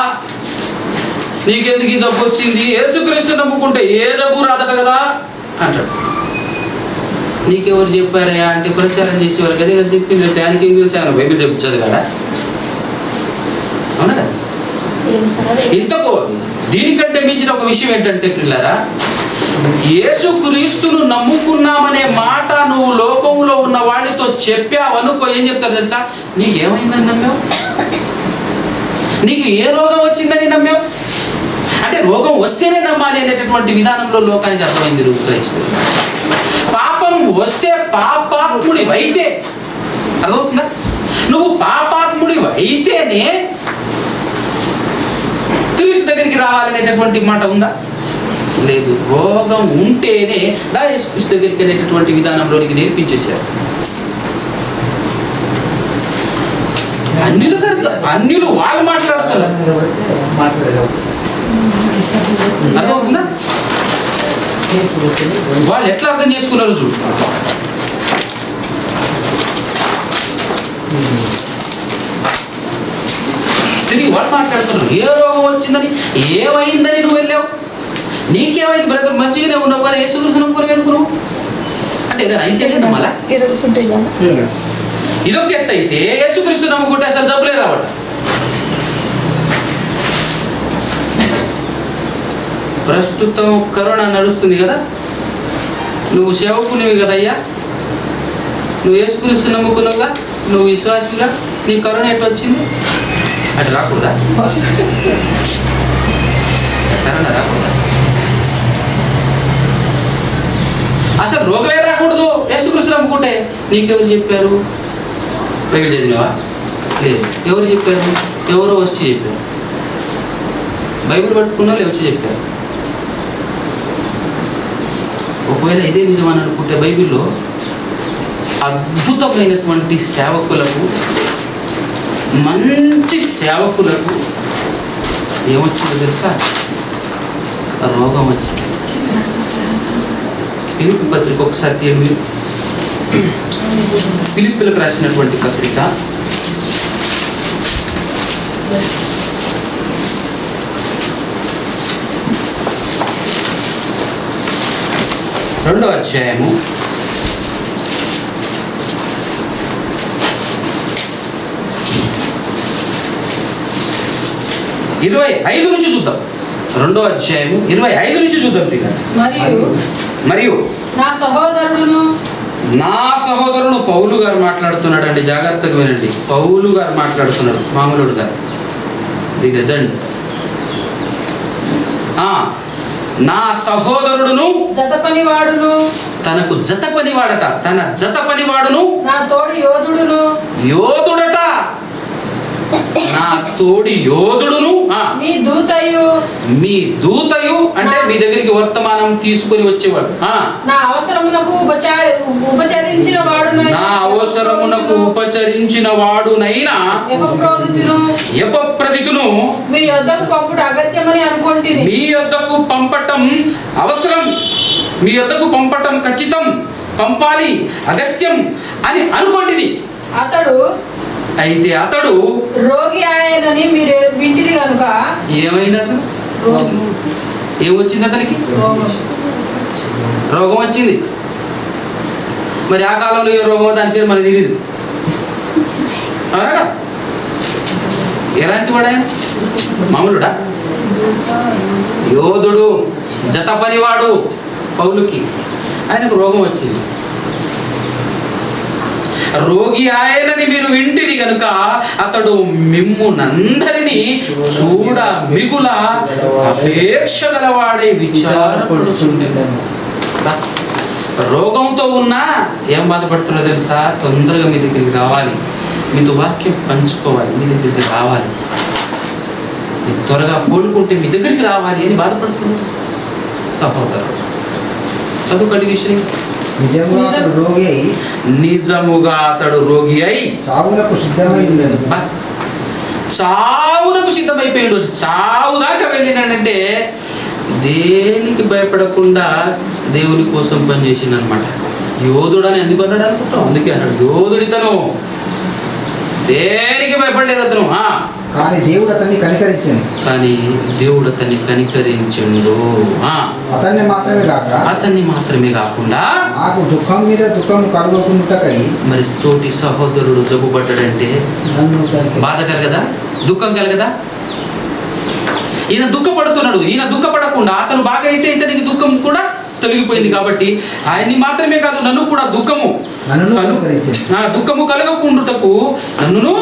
నీకెందుకు ఈ జబ్బు వచ్చింది? యేసుక్రీస్తు నమ్ముకుంటే ఏ జబ్బు రాదట కదా అంటాడు. నీకెవరు చెప్పారయ్యా అంటే ప్రచారం చేసేవారు అదే కదా చెప్పింది. దానికి ఏం తెలుసు? బైబిల్ చెప్పించదు కదా, అవునా కదా? ఇంతకు దీనికంటే మించిన ఒక విషయం ఏంటంటే పిల్లరా, యేసుక్రీస్తును నమ్ముకున్నామనే మాట నువ్వు లోకంలో ఉన్న వాళ్ళతో చెప్పావనుకో, ఏం చెప్తారు తెలుసా? నీకేమైందని నమ్మావు? నీకు ఏ రోగం వచ్చిందని నమ్మావు? అంటే రోగం వస్తేనే నమ్మాలి అనేటటువంటి విధానంలో లోకానికి అర్థమైంది. క్రైస్తవులు పాపం వస్తే పాపాత్ముడి అయితే, అర్థమవుతుందా? నువ్వు పాపాత్ముడి అయితేనే క్రీస్తు దగ్గరికి రావాలనేటటువంటి మాట ఉందా? లేదు. రోగం ఉంటేనే యేసుక్రీస్తు దగ్గరికి అనేటటువంటి విధానంలోనికి నేర్పించేశారు. అన్యులు వాళ్ళు మాట్లాడుతున్నారు, అర్థమవుతుందా? వాళ్ళు ఎట్లా అర్థం చేసుకున్నారు చూడు. తిరిగి వాళ్ళు మాట్లాడుతున్నారు, ఏ రోగం వచ్చిందని, ఏమైందని నువ్వు వెళ్ళావు, నీకేమైంది బ్రదర్, మంచిగానే ఉన్నావు కదా, యేసుక్రీస్తు నమ్ముకుని ఎందుకున్నావు అంటే ఏదైనా అయితే నమ్మాలా? ఇదొక ఎత్తు అయితే యేసుక్రీస్తు నమ్ముకుంటే అసలు జబ్బులే రావట. ప్రస్తుతం కరోనా నడుస్తుంది కదా, నువ్వు సేవకునివి కదయ్యా, నువ్వు యేసుక్రీస్తు నమ్ముకున్నావుగా, నువ్వు విశ్వాసిగా, నీ కరోనా ఎటు వచ్చింది? అటు రాకూడదా? కరోనా రాకూడదా? అసలు రోగమే రాకూడదు యేసుక్రీస్తు నమ్ముకుంటే. నీకెవరు చెప్పారు? బైబిల్ చదివినావా? లేదు. ఎవరు చెప్పారు? ఎవరో వచ్చి చెప్పారు. బైబిల్ పట్టుకున్నా వచ్చి చెప్పారు. ఒకవేళ ఇదే నిజమని అనుకుంటే బైబిల్లో అద్భుతమైనటువంటి సేవకులకు, మంచి సేవకులకు ఏమొచ్చిందో తెలుసా? రోగం వచ్చింది. ఫిలిప్పీ పత్రిక ఒకసారి తీయండి మీరు. ఫిలిప్పీలకు రాసినటువంటి పత్రిక 2వ అధ్యాయము 25 నుంచి చూద్దాం. 2వ అధ్యాయము 25 నుంచి చూద్దాం. మరియు నా సహోదరుడు పౌలు గారు మాట్లాడుతున్నాడు అండి, జాగ్రత్తగా వినండి. పౌలు గారు మాట్లాడుతున్నాడు, మామూలుడు గారు, ది లెజెండ్. నా సహోదరుడును జత పనివాడును, తనకు జత పనివాడట, తన జత పనివాడును, నా తోడు యోధుడును, యోధుడట. నా తోడి యోధుడును మీ దూతయు అంటే మీ దగ్గరికి వర్తమానం తీసుకొని వచ్చేవాడు. నా అవసరమునకు ఉపచరించిన వాడునైనా ఎపఫ్రొదితును మీ యొద్దకు పంపుట అగత్యమని అనుకుంటుని. మీ యొద్దకు పంపటం అవసరం, మీ యొద్దకు పంపటం ఖచ్చితం, పంపాలి, అగత్యం అని అనుకోండి. అయితే అతడు రోగి ఆయనని మీరు వింటిరి కనుక. ఏమైనది? ఏమొచ్చింది అతనికి? రోగం వచ్చింది. మరి ఆ కాలంలో ఏ రోగం దాని పేరు మనకు తెలియదు. అవునా? ఎలాంటి వాడు ఆయన? మామూలుడా? యోధుడు, జత పనివాడు పౌలుకి. ఆయనకు రోగం వచ్చింది. రోగి ఆయనని మీరు వింటిరి కనుక అతడు మిమ్మునందరినీ చూడ మిగుల అపేక్ష గలవాడే విచారపడుచుండెను. రోగంతో ఉన్నా ఏం బాధపడుతున్నా తెలుసా? తొందరగా మీ దగ్గరికి రావాలి, మీతో వాక్యం పంచుకోవాలి, మీ దగ్గరికి రావాలి, మీరు త్వరగా కోలుకుంటే మీ దగ్గరికి రావాలి అని బాధపడుతున్నాడు సహోదరు. చదువుకోండి విషయం. నిజముగా అతడు రోగి అయి చావునకు సిద్ధమైపోయాడు. చావు దాకా వెళ్ళినాడంటే దేనికి భయపడకుండా దేవుని కోసం పనిచేసిండు అనమాట. యోధుడు అని ఎందుకు అన్నాడు అనుకుంటాం? అందుకే అన్నాడు యోధుడితను, దేనికి భయపడలేదు అతను. కానీ దేవుడు అతన్ని కనికరించిండు. అతన్ని మాత్రమే కాకుండా నాకు దుఃఖం మీద దుఃఖం కలుగుకుంటకై. మరి తోటి సహోదరుడు జబ్బుపడ్డాడంటే బాధ కలగదా? దుఃఖం కలగదా? ఈయన దుఃఖపడుతున్నాడు. ఈయన దుఃఖపడకుండా అతను బాగా అయితే ఇతనికి దుఃఖం కూడా తొలగిపోయింది. కాబట్టి ఆయన్ని మాత్రమే కాదు నన్ను కూడా దుఃఖము కలగకుండుటకు నన్నును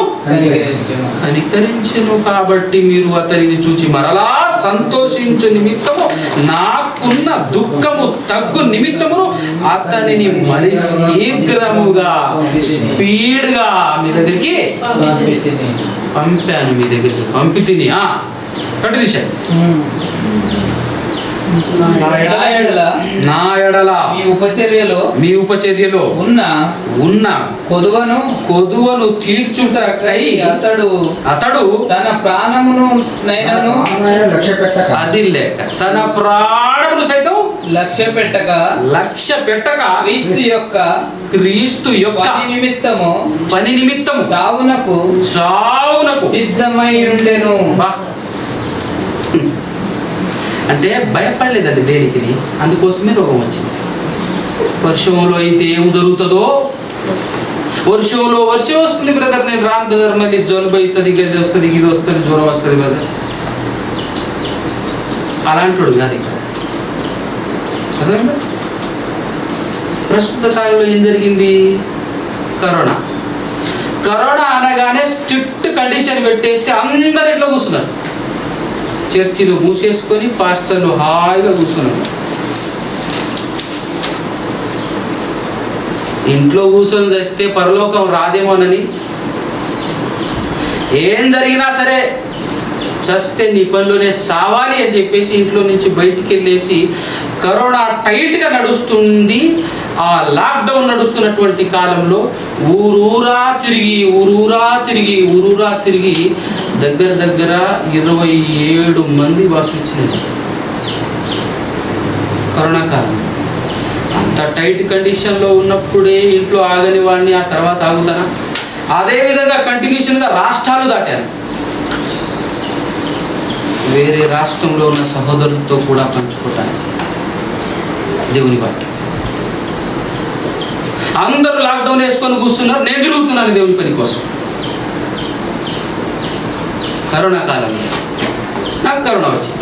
కనికరించెను. కాబట్టి మీరు అతనిని చూచి మరలా సంతోషించు నిమిత్తము నాకున్న దుఃఖము తగ్గు నిమిత్తమును అతనిని మరి శీఘ్రముగా స్పీడ్గా మీ దగ్గరికి పంపాను. మీ దగ్గరికి పంపితిని. కంటిన్యూషన్. నా ఎడల మీ ఉపచర్యలో ఉన్న కొదువను తీర్చుటకై అతడు తన ప్రాణమును అది లేక తన ప్రాణమును సైతం లక్ష్య పెట్టక క్రీస్తు యొక్క పని నిమిత్తము చావునకు సిద్ధమై ఉండెను. అంటే భయపడలేదండి దేనికి, అందుకోసమే రోగం వచ్చింది. వర్షంలో అయితే ఏం జరుగుతుందో, వర్షం వస్తుంది బ్రదర్, నేను రాను బ్రదర్, మళ్ళీ జలుబు అవుతుంది, గది వస్తుంది, ఇది వస్తుంది, జ్వరం వస్తుంది బ్రదర్, అలాంటి కాదు ఇక్కడ. చదవండి. ప్రస్తుత కాలంలో ఏం జరిగింది? కరోనా అనగానే స్ట్రిక్ట్ కండిషన్ పెట్టేస్తే అందరు ఇట్లా కూర్చున్నారు. చర్చిలు మూసేసుకొని పాస్టర్లు హాయిగా కూర్చున్నారు. ఇంట్లో కూర్చొని చేస్తే పరలోకం రాదేమోనని, ఏం జరిగినా సరే చస్తే నీ పనిలోనే చావాలి అని చెప్పేసి ఇంట్లో నుంచి బయటికి వెళ్ళేసి కరోనా టైట్గా నడుస్తుంది. ఆ లాక్డౌన్ నడుస్తున్నటువంటి కాలంలో ఊరూరా తిరిగి దగ్గర 27 మంది వాసు వచ్చినారు కరోనా కాలం. అంత టైట్ కండిషన్లో ఉన్నప్పుడే ఇంట్లో ఆగని వాడిని ఆ తర్వాత ఆగుతానా? అదేవిధంగా కంటిన్యూషన్గా రాష్ట్రాలు దాటాను. వేరే రాష్ట్రంలో ఉన్న సహోదరులతో కూడా పంచుకోవటానికి దేవుని వాక్యం. అందరూ లాక్డౌన్ వేసుకొని కూర్చున్నారు, నేను తిరుగుతున్నాను దేవుని పని కోసం. కరోనా కాలంలో నాకు కరోనా వచ్చింది.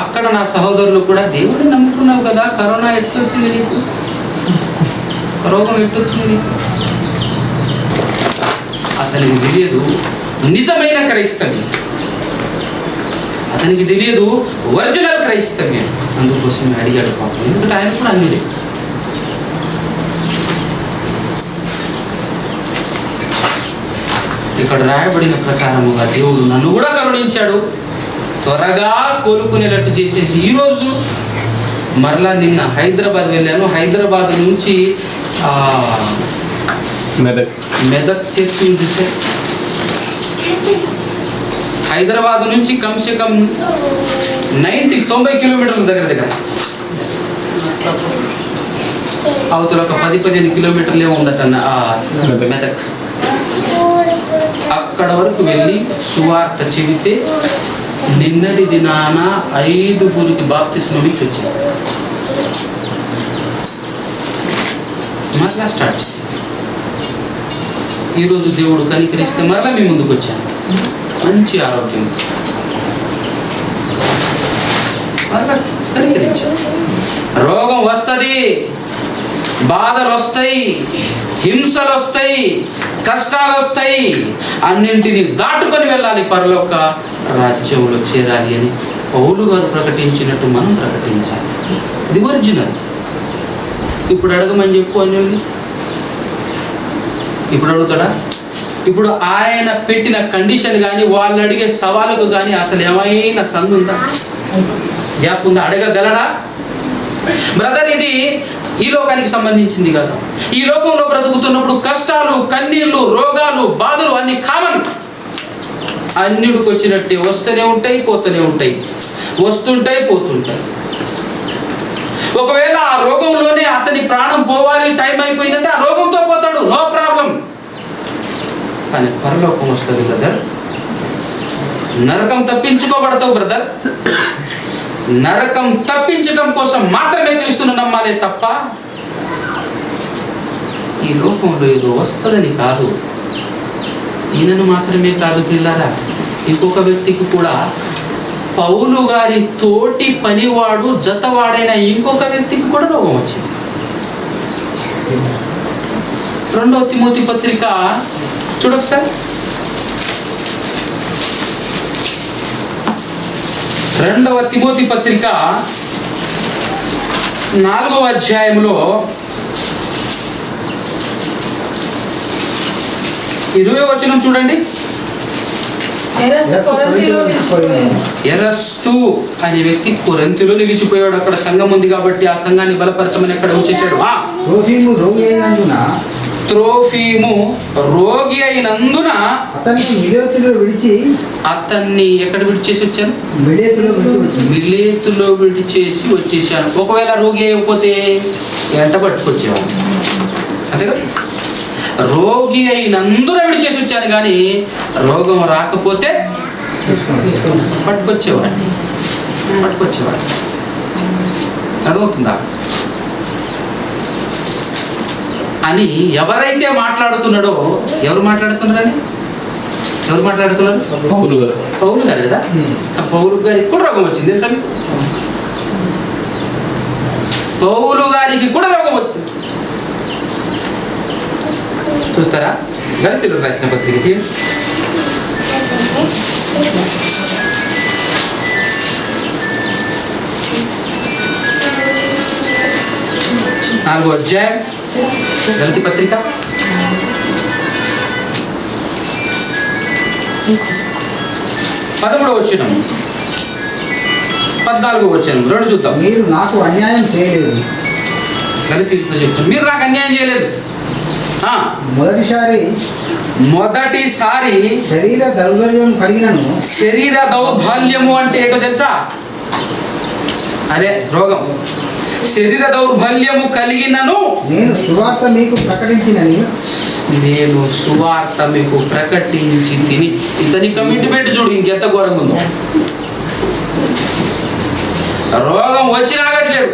అక్కడ నా సహోదరులు కూడా దేవుడిని నమ్ముకున్నావు కదా, కరోనా ఎట్టొచ్చింది నీకు, రోగం ఎట్టొచ్చింది నీకు? అతనికి తెలియదు నిజమైన క్రైస్తవ్యం, అతనికి తెలియదు ఒరిజినల్ క్రైస్తవ్యం. అందుకోసం అడిగాడు పాపం, ఎందుకంటే ఆయన కూడా అన్నీ ఇక్కడ రాయబడిన ప్రకారముగా దేవుడు నన్ను కూడా కరుణించాడు, త్వరగా కోలుకునేటట్టు చేసేసి ఈరోజు మరలా నిన్న హైదరాబాద్ వెళ్ళాను. హైదరాబాద్ నుంచి మెదక్ చర్చి ఉంది సార్. హైదరాబాద్ నుంచి కమ్సే కమ్ 90 కిలోమీటర్ల దగ్గర అవతల ఒక 10-15 కిలోమీటర్లే ఉందట మెదక్. అక్కడ వరకు వెళ్ళి సువార్త చెబితే నిన్నటి దినాన 5 బాప్తిస్మం ఇచ్చి వచ్చాను. మరలా స్టార్ట్ చేశాను. ఈరోజు దేవుడు కనికరిస్తే మరలా మీ ముందుకు వచ్చాను మంచి ఆరోగ్యంతో. మరలా కనికరించాను. రోగం వస్తుంది, బాధలు వస్తాయి, హింసలు వస్తాయి, కష్టాలు వస్తాయి, అన్నింటినీ దాటుకొని వెళ్ళాలి, పరలోక రాజ్యంలో చేరాలి అని పౌలు గారు ప్రకటించినట్టు మనం ప్రకటించాలి. ఇది ఒరిజినల్. ఇప్పుడు అడగమని చెప్పు అని ఇప్పుడు అడుగుతాడా? ఇప్పుడు ఆయన పెట్టిన కండిషన్ కానీ వాళ్ళు అడిగే సవాలుకు కానీ అసలు ఏమైనా సందు ఉందా, గ్యాప్ ఉందా? అడగగలడా? బ్రదర్, ఇది ఈ లోకానికి సంబంధించింది కదా. ఈ లోకంలో బ్రతుకుతున్నప్పుడు కష్టాలు, కన్నీళ్లు, రోగాలు, బాధలు అన్ని కామన్. అన్నిటికి వచ్చినట్టే వస్తూనే ఉంటాయి, పోతూనే ఉంటాయి, వస్తుంటాయి, పోతుంటాయి. ఒకవేళ ఆ రోగంలోనే అతని ప్రాణం పోవాలి, టైం అయిపోయిందంటే ఆ రోగంతో పోతాడు, నో ప్రాబ్లం. కానీ పరలోకం వస్తుంది బ్రదర్. నరకం తప్పించుకోబడతావు బ్రదర్. నరకం తప్పించడం కోసం మాత్రమే క్రీస్తును నమ్మాలే తప్ప ఈ లోకంలో ఏదో వస్తుందని కాదు. ఈయనను మాత్రమే కాదు పిల్లారా, ఇంకొక వ్యక్తికి కూడా, పౌలు గారి తోటి పనివాడు జతవాడైన ఇంకొక వ్యక్తికి కూడా రోగం వచ్చింది. 2వ తిమోతి పత్రిక చూడొకసారి. 2వ తిమోతి పత్రిక 4వ అధ్యాయంలో 20వ వచనం చూడండి. ఎరస్తు అనే వ్యక్తి కొరింథీలో నిలిచిపోయాడు. అక్కడ సంఘం ఉంది కాబట్టి ఆ సంఘాన్ని బలపరచమని అక్కడ వచ్చేసాడు. త్రోఫీము రోగి అయినందున అతన్ని ఎక్కడ విడిచేసి వచ్చాను? మిలేతులో విడిచేసి వచ్చేసాను. ఒకవేళ రోగి అయిపోతే ఎంట పట్టుకొచ్చేవాడు, అంతే కదా. రోగి అయినందున విడిచేసి వచ్చాను, కానీ రోగం రాకపోతే పట్టుకొచ్చేవాడు. అర్థమవుతుందా అని ఎవరైతే మాట్లాడుతున్నాడో, ఎవరు మాట్లాడుతున్నారని పౌలు గారు కదా. పౌలు గారికి కూడా రోగం వచ్చింది తెలుసా? పౌలు గారికి కూడా రోగం వచ్చింది. చూస్తారా? గళితీయులకు రాసిన పత్రిక 4వ అధ్యాయం గళితీ పత్రిక 13వ వచనం 14వ వచనం 2 చూద్దాం. మీరు నాకు అన్యాయం చేయలేదు. గళితీయులతో చెప్తాను, మీరు నాకు అన్యాయం చేయలేదు. మొదటిసారి శరీర దౌర్బల్యం కలిగినను. శరీర దౌర్బల్యము అంటే ఏంటో తెలుసా? అదే రోగం. శరీర దౌర్బల్యము కలిగినను నేను సువార్త మీకు ప్రకటించి తిని. ఇతని కమిట్మెంట్ చూడు ఇంకెంత ఘోరంగా ఉందో. రోగం వచ్చి రాగట్లేడు,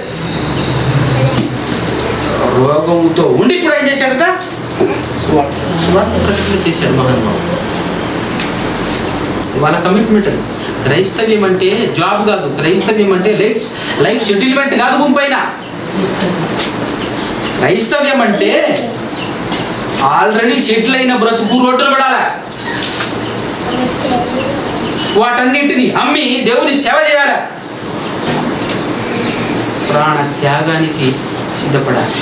రోగంతో ఉండి కూడా ఏం చేశాడట? స్వార్థ ప్రశ్నలు చేశాడు మహానుభావుడు. వాళ్ళ కమిట్మెంట్. క్రైస్తవ్యం అంటే జాబ్ కాదు, క్రైస్తవ్యం అంటే లైఫ్ సెటిల్మెంట్ కాదు. గుంపైన క్రైస్తవ్యం అంటే ఆల్రెడీ సెటిల్ అయిన బ్రతుకు రోడ్డులు పడాలి. వాటన్నింటినీ అమ్మి దేవుని సేవ చేయాలి. ప్రాణ త్యాగానికి సిద్ధపడాలి.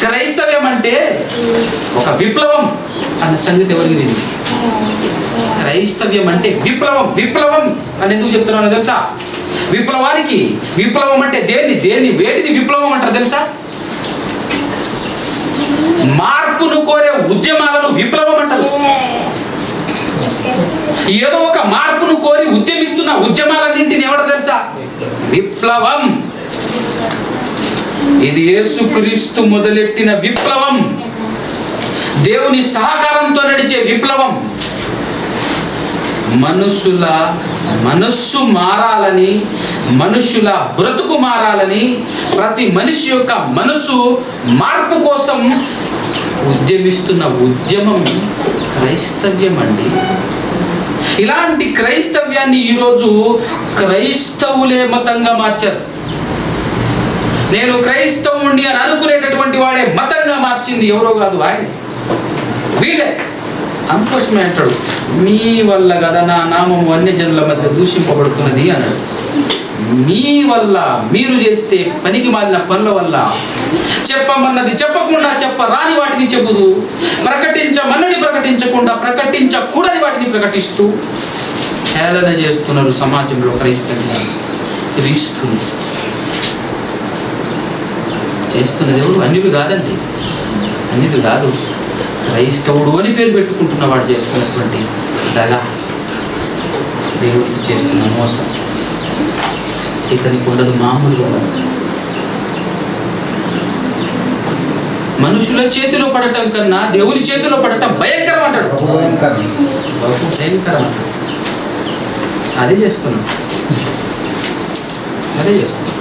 క్రైస్తవ్యం అంటే ఒక విప్లవం అన్న సంగతి ఎవరికి తెలియదు. క్రైస్తవ్యం అంటే విప్లవం. విప్లవం అని ఎందుకు చెప్తున్నానో తెలుసా? విప్లవానికి విప్లవం అంటే వేటిని విప్లవం అంటారు తెలుసా? మార్పును కోరే ఉద్యమాలను విప్లవం అంటారు. ఏదో ఒక మార్పును కోరి ఉద్యమిస్తున్న ఉద్యమాలన్నింటిని ఏమంటారు తెలుసా? విప్లవం. ఇది యేసుక్రీస్తు మొదలెట్టిన విప్లవం, దేవుని సహకారంతో నడిచే విప్లవం. మనుషుల మనస్సు మారాలని, మనుషుల బ్రతుకు మారాలని, ప్రతి మనిషి యొక్క మనస్సు మార్పు కోసం ఉద్యమిస్తున్న ఉద్యమం క్రైస్తవ్యం అండి. ఇలాంటి క్రైస్తవ్యాన్ని ఈరోజు క్రైస్తవులే మతంగా మార్చారు. నేను క్రైస్తవుణ్ణి అని అనుకునేటటువంటి వాడే మతంగా మార్చింది ఎవరో కాదు, ఆయన వీళ్ళే. అందుకోసమే అంటాడు, మీ వల్ల కదా నా నామము అన్యజనుల మధ్య దూషింపబడుతున్నది అన్నాడు. మీ వల్ల, మీరు చేస్తే పనికి మాలిన పనుల వల్ల, చెప్పమన్నది చెప్పకుండా చెప్పరాని వాటిని చెబుతూ, ప్రకటించమన్నది ప్రకటించకుండా ప్రకటించకూడని వాటిని ప్రకటిస్తూ హేళన చేస్తున్నారు సమాజంలో క్రైస్తవ్యాన్ని. క్రీస్తుని చేస్తున్నది ఎవరు? అన్యుడు కాదండి, అన్యుడు కాదు. క్రైస్తవుడు అని పేరు పెట్టుకుంటున్న వాడు చేసుకున్నటువంటి దగా, దేవుడికి చేస్తున్న మోసం ఇతనికి ఉండదు మామూలుగా. మనుషుల చేతిలో పడటం కన్నా దేవుని చేతిలో పడటం భయంకరం అంటాడు. భయంకరం అంటాడు. అదే చేస్తున్నాం, అదే చేస్తున్నాం.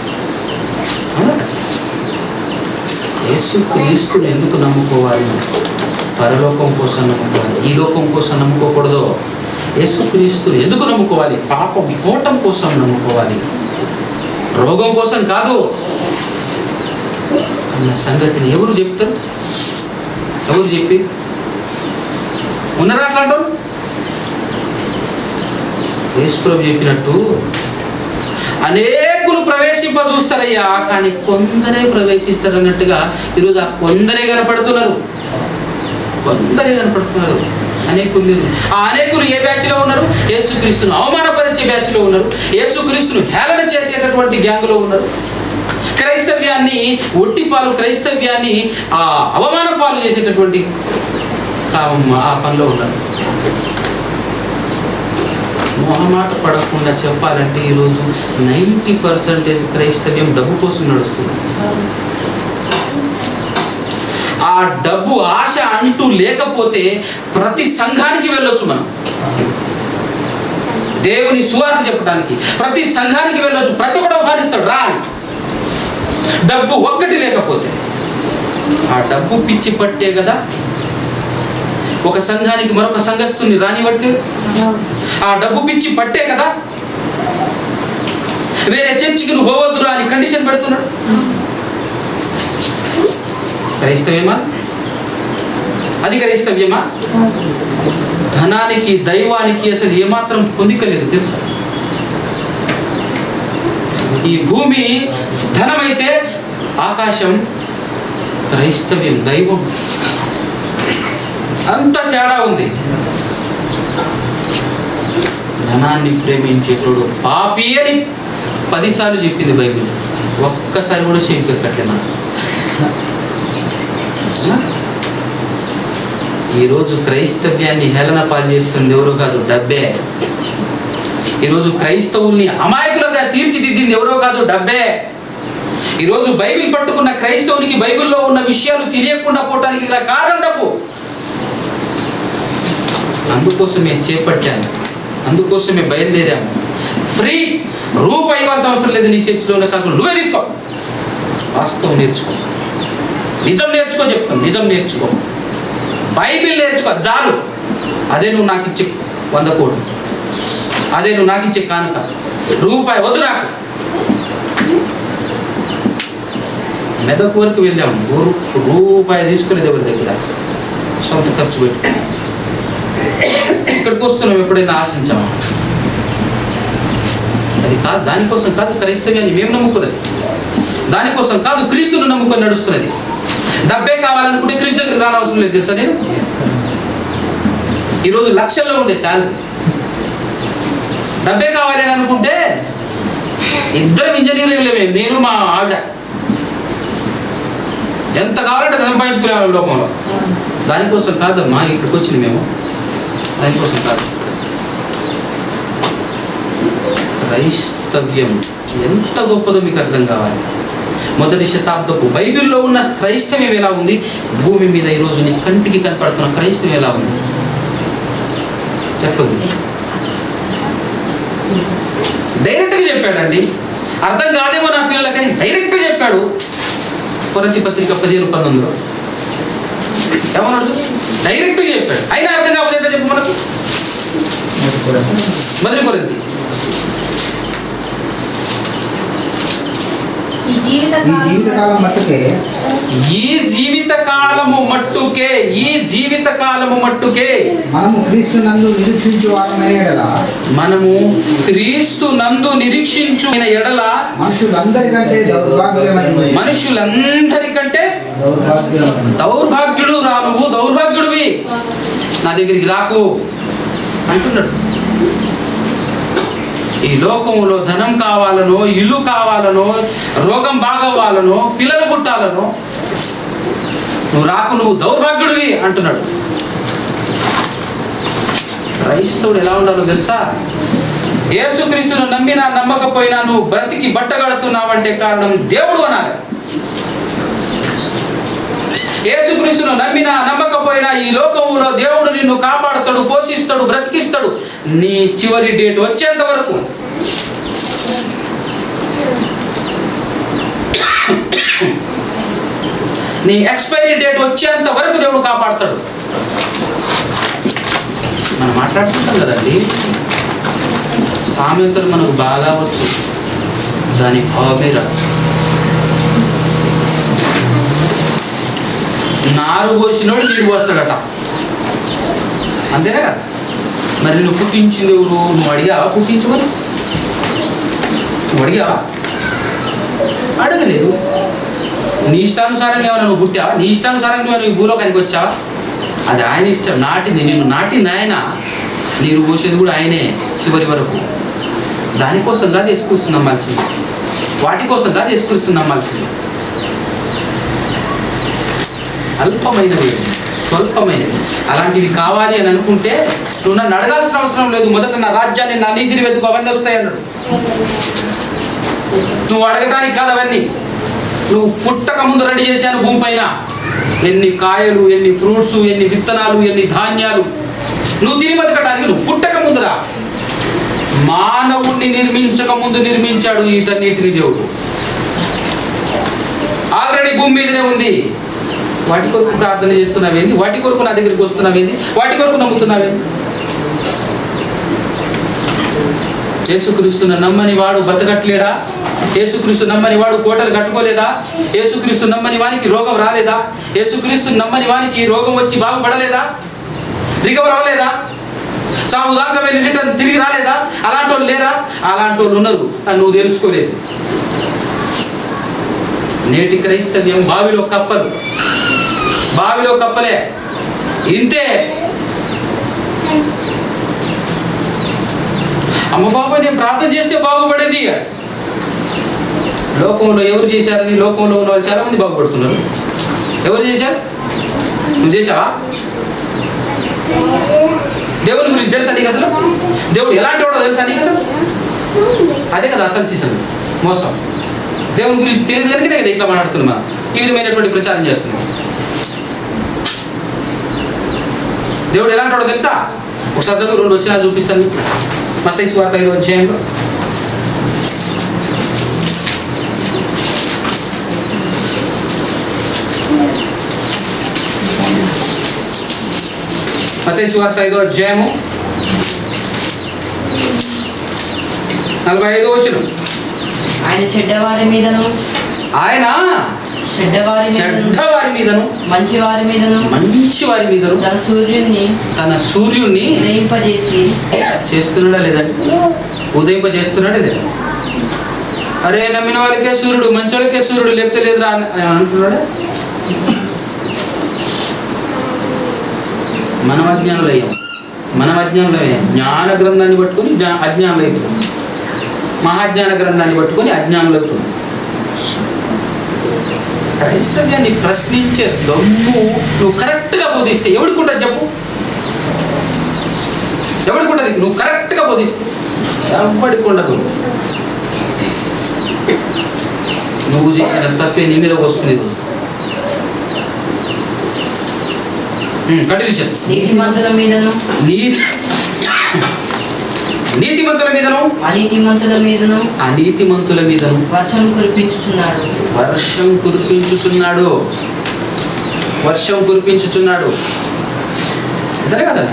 యేసుక్రీస్తుని ఎందుకు నమ్ముకోవాలి? పరలోకం కోసం నమ్ముకోవాలి, ఈ లోకం కోసం నమ్ముకోకూడదు. యేసుక్రీస్తుని ఎందుకు నమ్ముకోవాలి? పాపం పోవటం కోసం నమ్ముకోవాలి, రోగం కోసం కాదు అన్న సంగతిని ఎవరు చెప్తారు? ఎవరు చెప్పి ఉన్నారా అట్లాంటారు? యేసుప్రభు చెప్పినట్టు అనేకులు ప్రవేశింప చూస్తారయ్యా, కానీ కొందరే ప్రవేశిస్తారు అన్నట్టుగా ఈరోజు ఆ కొందరే కనపడుతున్నారు. అనేకులు. ఆ అనేకులు ఏ బ్యాచ్లో ఉన్నారు? యేసుక్రీస్తును అవమానపరిచే బ్యాచ్లో ఉన్నారు, యేసుక్రీస్తును హేళన చేసేటటువంటి గ్యాంగులో ఉన్నారు. క్రైస్తవ్యాన్ని ఒట్టిపాలు, క్రైస్తవ్యాన్ని అవమాన పాలు చేసేటటువంటి ఆ పనిలో ఉన్నారు. మొహమాట పడకుండా చెప్పాలంటే ఈరోజు 90% క్రైస్తవ్యం డబ్బు కోసం నడుస్తుంది. ఆ డబ్బు ఆశ అంటూ లేకపోతే ప్రతి సంఘానికి వెళ్ళొచ్చు మనం, దేవుని సువార్త చెప్పడానికి ప్రతి సంఘానికి వెళ్ళొచ్చు, ప్రతి ఒక్కడు ఆహ్వానిస్తాడు రా అని. డబ్బు ఒక్కటి లేకపోతే, ఆ డబ్బు పిచ్చి పట్టే కదా ఒక సంఘానికి మరొక సంఘస్థుని రానివ్వట్లేదు. ఆ డబ్బు పిచ్చి పట్టే కదా వేరే చర్చికి నువ్వు పోవద్దురా అని కండిషన్ పెడుతున్నాడు. క్రైస్తవ్యమా? అది క్రైస్తవ్యమా? ధనానికి, దైవానికి అసలు ఏమాత్రం పొందికలేదు తెలుసా? ఈ భూమి ధనమైతే, ఆకాశం క్రైస్తవ్యం, దైవం. అంత తేడా ఉంది. ధనాన్ని ప్రేమించేటోడు పాపి అని 10 సార్లు చెప్పింది బైబిల్, ఒక్కసారి కూడా చేయించట్లేనా? ఈరోజు క్రైస్తవ్యాన్ని హేళన పాలు చేస్తుంది ఎవరో కాదు, డబ్బే. ఈరోజు క్రైస్తవుల్ని అమాయకులుగా తీర్చిదిద్దింది ఎవరో కాదు, డబ్బే. ఈరోజు బైబిల్ పట్టుకున్న క్రైస్తవునికి బైబిల్లో ఉన్న విషయాలు తెలియకుండా పోవటానికి ఇలా కారణం డబ్బు. అందుకోసమే చేపట్టాను, అందుకోసమే బయలుదేరాము. ఫ్రీ, రూపాయి ఇవ్వాల్సిన అవసరం లేదు. నీ చర్చిలోనే కాకుండా నువ్వే తీసుకో, వాస్తవం నేర్చుకో, నిజం నేర్చుకో. చెప్తాను, నిజం నేర్చుకో, బైబిల్ నేర్చుకో, చాలు. అదే నువ్వు నాకు ఇచ్చే 100 కోట్లు, అదే నువ్వు నాకు ఇచ్చే కానుక. రూపాయి వద్దు నాకు. మెదక్ వరకు వెళ్ళాము, రూపాయి తీసుకునేది ఎవరి దగ్గర, సొంత ఖర్చు పెట్టి. ఇక్కడికి వస్తున్నాం, ఎప్పుడైనా ఆశించాము? అది కాదు, దానికోసం కాదు క్రైస్తవ్యాన్ని మేము నమ్ముకున్నది. దానికోసం కాదు క్రీస్తును నమ్ముకొని నడుస్తున్నది. డబ్బే కావాలనుకుంటే క్రీస్తు దగ్గరికి రానవసరం లేదు తెలుసా. నేను ఈరోజు లక్షల్లో ఉండే శాలరీ, డబ్బే కావాలి అని అనుకుంటే ఇద్దరం ఇంజనీర్లు, నేను మా ఆవిడ ఎంత కావాలంటే సంపాదించుకునేవాళ్ళం లోకంలో. దానికోసం కాదమ్మా ఇక్కడికి వచ్చింది మేము, దానికోసం కాదు. క్రైస్తవ్యం ఎంత గొప్పదో మీకు అర్థం కావాలి. మొదటి శతాబ్దపు బైబిల్లో ఉన్న క్రైస్తవ్యం ఎలా ఉంది, భూమి మీద ఈరోజు నీ కంటికి కనపడుతున్న క్రైస్తవం ఎలా ఉంది చెప్పండి. డైరెక్ట్గా చెప్పాడండి. అర్థం కాదేమో నా పిల్లలకని డైరెక్ట్గా చెప్పాడు. కొరింథీ పత్రిక 15:19 ఏమన్నాడు? డైరెక్ట్గా చెప్పాడు. అయినా అర్థం కాకపోతే ఎట్లా చెప్పు మనకు. మొదటి కొరింథీ ఈ జీవితకాలం మట్టుకే మనము క్రీస్తు నందు నిరీక్షించు ఎడల మనుషులందరికంటే దౌర్భాగ్యుడు రా. నువ్వు దౌర్భాగ్యుడివి, నా దగ్గరికి రాకు అంటున్నాడు. ఈ లోకంలో ధనం కావాలనో, ఇల్లు కావాలనో, రోగం బాగవ్వాలనో, పిల్లలు పుట్టాలనో నువ్వు రాకు, నువ్వు దౌర్భాగ్యుడివి అంటున్నాడు. క్రైస్తవుడు ఎలా ఉండాలో తెలుసా? యేసుక్రీస్తును నమ్మినా నమ్మకపోయినా నువ్వు బ్రతికి బట్టగడుతున్నావంటే కారణం దేవుడు అనాలి. యేసుక్రీస్తును నమ్మినా నమ్మకపోయినా ఈ లోకంలో దేవుడు నిన్ను కాపాడుతాడు, పోషిస్తాడు, బ్రతికిస్తాడు నీ చివరి డేట్ వచ్చేంత వరకు. నీ ఎక్స్పైరీ డేట్ వచ్చేంత వరకు దేవుడు కాపాడుతాడు. మనం మాట్లాడుకుంటాం కదండి, సామెతలు మనకు బాగా వచ్చు, దాని భావమే రా. నారు పోసినోడు నీరు పోస్తాడట, అంతేనా కదా? మరి నువ్వు పుట్టించింది ఎవరు? నువ్వు అడిగావా? పుట్టించమని నువ్వు అడిగావా? అడగలేదు. నీ ఇష్టానుసారంగా ఏమైనా నువ్వు పుట్టావా? నీ ఇష్టానుసారంగా నువ్వు ఈ భూలోకానికి వచ్చావా? అది ఆయన ఇష్టం. నాటింది నిన్ను, నాటింది ఆయన, నీరు పోసేది కూడా ఆయనే చివరి వరకు. దానికోసం కాదు యేసుక్రీస్తును నమ్మాల్సింది, వాటి కోసం కాదు యేసుక్రీస్తును నమ్మాల్సింది. అల్పమైనవి, స్వల్పమైనవి, అలాంటివి కావాలి అని అనుకుంటే నువ్వు నన్ను అడగాల్సిన అవసరం లేదు. మొదట నా రాజ్యాన్ని, నా నీతిని వెతుకు, అవన్నీ వస్తాయి అన్నాడు. నువ్వు అడగడానికి కాదు అవన్నీ. నువ్వు పుట్టక ముందు రెడీ చేశాను భూమి పైన. ఎన్ని కాయలు, ఎన్ని ఫ్రూట్స్, ఎన్ని విత్తనాలు, ఎన్ని ధాన్యాలు నువ్వు తిని బతకడానికి. నువ్వు పుట్టక ముందురా, మానవుణ్ణి నిర్మించక ముందు నిర్మించాడు వీటన్నిటిని దేవుడు. ఆల్రెడీ భూమి మీదనే ఉంది. వాటి కొరకు ప్రార్థన చేస్తున్నావేంది? వాటి కొరకు నా దగ్గరికి వస్తున్నావేంది? వాటి కొరకు నమ్ముతున్నావేంది? యేసుక్రీస్తును నమ్మని వాడు బతకట్లేడా? యేసుక్రీస్తు నమ్మని వాడు కోటలు కట్టుకోలేదా? యేసుక్రీస్తు నమ్మని వానికి రోగం రాలేదా? యేసుక్రీస్తు నమ్మని వానికి రోగం వచ్చి బాగుపడలేదా? రికవర్ అవ్వలేదా? చావు దాకా వెళ్ళి రిటర్న్ తిరిగి రాలేదా? అలాంటి వాళ్ళు లేరా? అలాంటి వాళ్ళు ఉన్నారు, నువ్వు తెలుసుకోలేదు. నేటి క్రైస్తవ్యం బావిలో కప్పలు, బావిలో కప్పలే. ఇంతే. అమ్మ బాబా నేను ప్రార్థన చేస్తే బాగుపడేది. లోకంలో ఎవరు చేశారని లోకంలో ఉన్న వాళ్ళు చాలా మంది బాగుపడుతున్నారు. ఎవరు చేశారు? నువ్వు చేసావా? దేవుని గురించి తెలుసా నీకు? అసలు దేవుడు ఎలాంటి వాడో తెలుసా నీకు? అసలు అదే కదా అసలు సీజన్ మోసం. దేవుని గురించి తెలియదు కనుకనే కదా ఇట్లా మాట్లాడుతున్నాం, ఈ విధమైనటువంటి ప్రచారం చేస్తున్నాం. దేవుడు ఎలాంటి వాడో తెలుసా? ఒకసారి చదువు, 2 వచ్చినా చూపిస్తాను. మత్తయి సువార్త 5వ అధ్యాయంలో మత్తయి సువార్త 5వ అధ్యాయము 45వ వచనం. ఆయన చెడ్డవారి మీదను మంచివారి మీదను తన సూర్యుని ఉదయింపజేసి చేస్తున్నాడా లేదా? ఉదయింపజేస్తున్నాడా లేదా? అరే నమ్మిన వాళ్ళకే సూర్యుడు, మంచోళ్ళకే సూర్యుడు, లేకపోతే లేదురా అని అంటున్నాడు. మనం అజ్ఞానులు అయ్యాం. జ్ఞాన గ్రంథాన్ని పట్టుకొని అజ్ఞానులు అవుతున్నాం. మహాజ్ఞాన గ్రంథాన్ని పట్టుకొని అజ్ఞానులు అవుతున్నాం. క్రైస్తవ్యాన్ని ప్రశ్నించే దమ్ము నువ్వు కరెక్ట్గా బోధిస్తే ఎవడికుంటుంది చెప్పు? ఎవడికుంటుంది? నువ్వు కరెక్ట్గా బోధిస్తే ఎవడికి ఉండదు. నువ్వు చేసిన తప్పే నీ మీద వస్తుంది. కంటిన్యూషన్. నీతిమంతుల మీదను అనీతిమంతుల మీదను వర్షం కురిపించుచున్నాడు. అంతే కదా?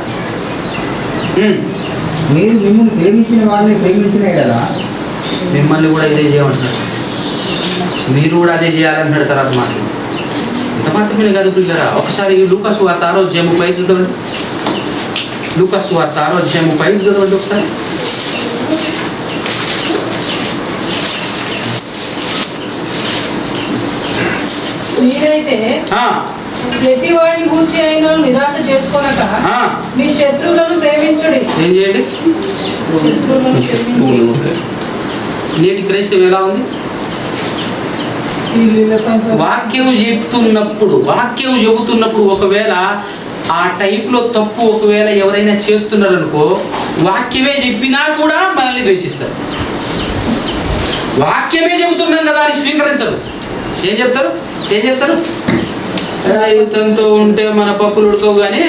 మీరు మిమ్మల్ని ప్రేమించిన వారిని ప్రేమించిన ఎడలా మిమ్మల్ని కూడా ఇదే చేయమంటున్నాడు. మీరు కూడా అదే చేయాలంటున్నాడు. తర్వాత మాత్రం ఇంత మాత్రమే కాదు పిల్లరా. ఒకసారి లూకాసు వార్త 6వ అధ్యాయం 5 చదవండి. లూకాసు వార్త 6వ అధ్యాయం 5 చదవండి ఒకసారి. మీరైతే ఎట్టివాడిని గూర్చి అయినా నిరాశ చేసుకోనక మీ శత్రువులను ప్రేమించుడి. ఏం చేయండి? నేటి క్రైస్తవం ఎలా ఉంది? వాక్యం చెబుతున్నప్పుడు ఒకవేళ ఆ టైప్లో తప్పు ఒకవేళ ఎవరైనా చేస్తున్నారనుకో, వాక్యమే చెప్పినా కూడా మనల్ని ద్వేషిస్తారు. వాక్యమే చెబుతున్నాం కదా అని స్వీకరించరు. ఏం చేస్తారు? ఇతనితో ఉంటే మన పప్పులు ఉడకవు కానీ,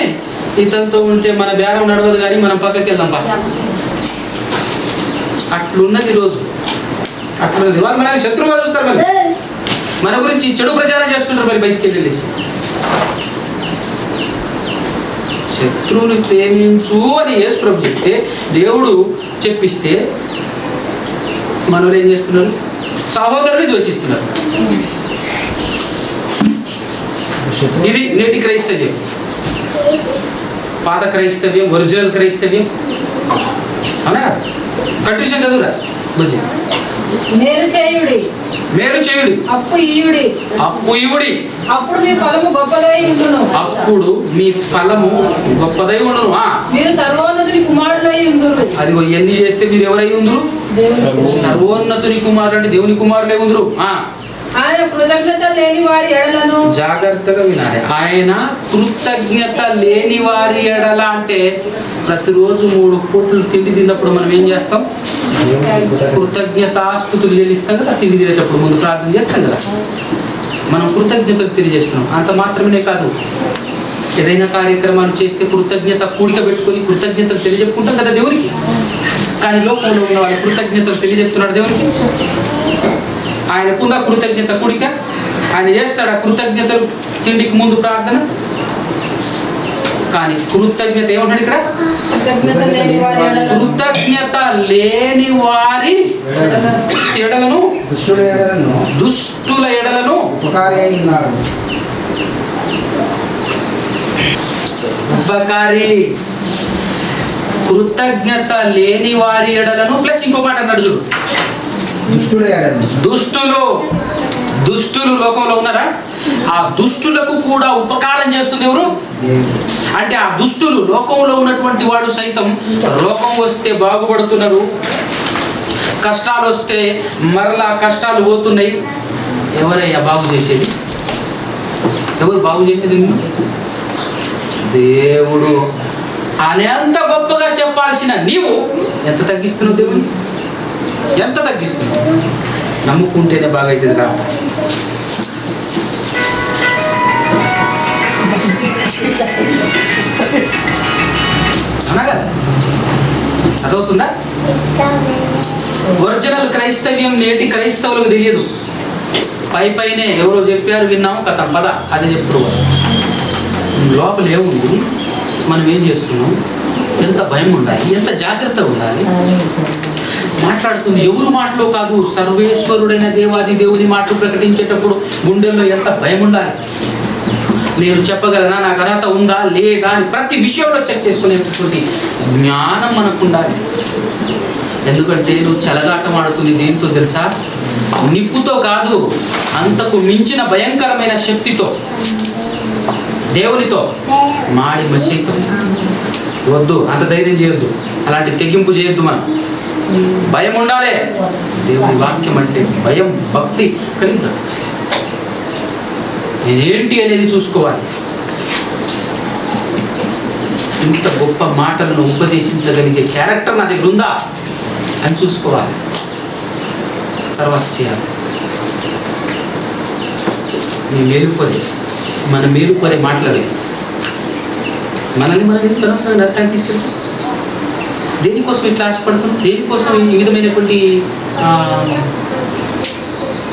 ఇతనితో ఉంటే మన బేరం నడవదు కానీ మనం పక్కకి వెళ్దాం పా. అట్లున్నది రోజు. అట్లున్నది. వాళ్ళు మనల్ని శత్రువుగా చూస్తారు. మరి మన గురించి చెడు ప్రచారం చేస్తుంటారు. మరి బయటికి వెళ్ళేసి శత్రువుని ప్రేమించు అని యేసు ప్రభు చెప్తే, దేవుడు చెప్పిస్తే మనోళ్ళు ఏం చేస్తున్నారు? సహోదరుని ద్వేషిస్తున్నారు. ఇది నేటి క్రైస్తవ్యం. పాత క్రైస్తవ్యం, ఒరిజినల్ క్రైస్తవ్యం. అవునా? కంటిన్యూషన్ చదువురా. మేలు చేయుడి, అప్పు ఇయుడి, అప్పుడు మీ ఫలము గొప్పదై ఉండును. మీరు సర్వోన్నతుని కుమారులై ఉందురు. అదిగో ఎన్ని చేస్తే మీరు ఎవరై ఉందురు? సర్వోన్నతుని కుమారులు అంటే దేవుని కుమారులై ఉందురు. ఆయన కృతజ్ఞత లేని వారి ఎడలను, జాగ్రత్తగా వినాలి. ఆయన కృతజ్ఞత లేని వారి ఎడల అంటే ప్రతిరోజు 3 పూటలు తిండి తిన్నప్పుడు మనం ఏం చేస్తాం? కృతజ్ఞతాస్తుతులు చెల్లిస్తాం కదా. తిండి తినేటప్పుడు ముందు ప్రార్థన చేస్తాం కదా. మనం కృతజ్ఞతలు తెలియజేస్తున్నాం. అంత మాత్రమే కాదు, ఏదైనా కార్యక్రమాలు చేస్తే కృతజ్ఞత కూడిక పెట్టుకొని కృతజ్ఞతలు తెలియజెప్పుకుంటాం కదా దేవునికి. కానీ లోకంలో ఉన్న వాళ్ళు కృతజ్ఞతలు తెలియజెప్తున్నాడు దేవునికి. ఆయనకుందా కృతజ్ఞత కూడిక? ఆయన చేస్తాడా కృతజ్ఞతలు తిండికి ముందు ప్రార్థన? కానీ కృతజ్ఞత ఏమంటాడు ఇక్కడ? కృతజ్ఞత లేని వారి ఎడలను, దుష్టుల ఎడలను ఉపకారి. కృతజ్ఞత లేని వారి ఎడలను ప్లస్ ఇంకో మాట అన్నాడు చూడు, దుష్టులు లోకంలో ఉన్నారా? ఆ దుష్టులకు కూడా ఉపకారం చేస్తుంది ఎవరు? అంటే ఆ దుష్టులు లోకంలో ఉన్నటువంటి వాడు సైతం రోగం వస్తే బాగుపడుతున్నారు, కష్టాలు వస్తే మరలా కష్టాలు పోతున్నాయి. ఎవరయ్యా బాగు చేసేది? ఎవరు బాగు చేసేది? దేవుడు. అనేంత గొప్పగా చెప్పాల్సిన నీవు ఎంత తగ్గిస్తున్నావు? దేవుని ఎంత తగ్గిస్తున్నావు? నమ్ముకుంటేనే బాగా అవుతుంది రా. అనగా అదవుతుందా? ఒరిజినల్ క్రైస్తవ్యం నేటి క్రైస్తవులకు తెలియదు. పైనే ఎవరో చెప్పారు, విన్నాము, కథ పద అదే చెప్తూ లోపల ఏముంది, మనం ఏం చేస్తున్నాం, ఎంత భయం ఉండాలి, ఎంత జాగ్రత్త ఉండాలి. మాట్లాడుతుంది ఎవరు మాటలో కాదు, సర్వేశ్వరుడైన దేవాది దేవుని మాటలు ప్రకటించేటప్పుడు గుండెల్లో ఎంత భయం ఉండాలి. నేను చెప్పగలనా, నాకు అర్హత ఉందా లేదా అని ప్రతి విషయంలో చెక్ చేసుకునేటటువంటి జ్ఞానం మనకు ఉండాలి. ఎందుకంటే నువ్వు చెలగాటం ఆడుతుంది దేంతో తెలుసా? నిప్పుతో కాదు, అంతకు మించిన భయంకరమైన శక్తితో, దేవునితో మాడి మసీతో. వద్దు, అంత ధైర్యం చేయొద్దు, అలాంటి తెగింపు చేయొద్దు. మనం భయం ఉండాలి. దేవుని వాక్యం అంటే భయం, భక్తి కలిగి నేనేంటి అనేది చూసుకోవాలి. ఇంత గొప్ప మాటలను ఉపదేశించగలిగే క్యారెక్టర్ నా దగ్గర ఉందా అని చూసుకోవాలి. తర్వాత చేయాలి. నీ మేలుకోరే, మన మేలుకోరే మాట్లాడలేదు. మనల్ని మనం ఎందుకు అనవసరమైన అర్థాన్ని తీసుకెళ్తాం? దేనికోసం ఇట్లా ఆశపడుతున్నాం? దేనికోసం ఈ విధమైనటువంటి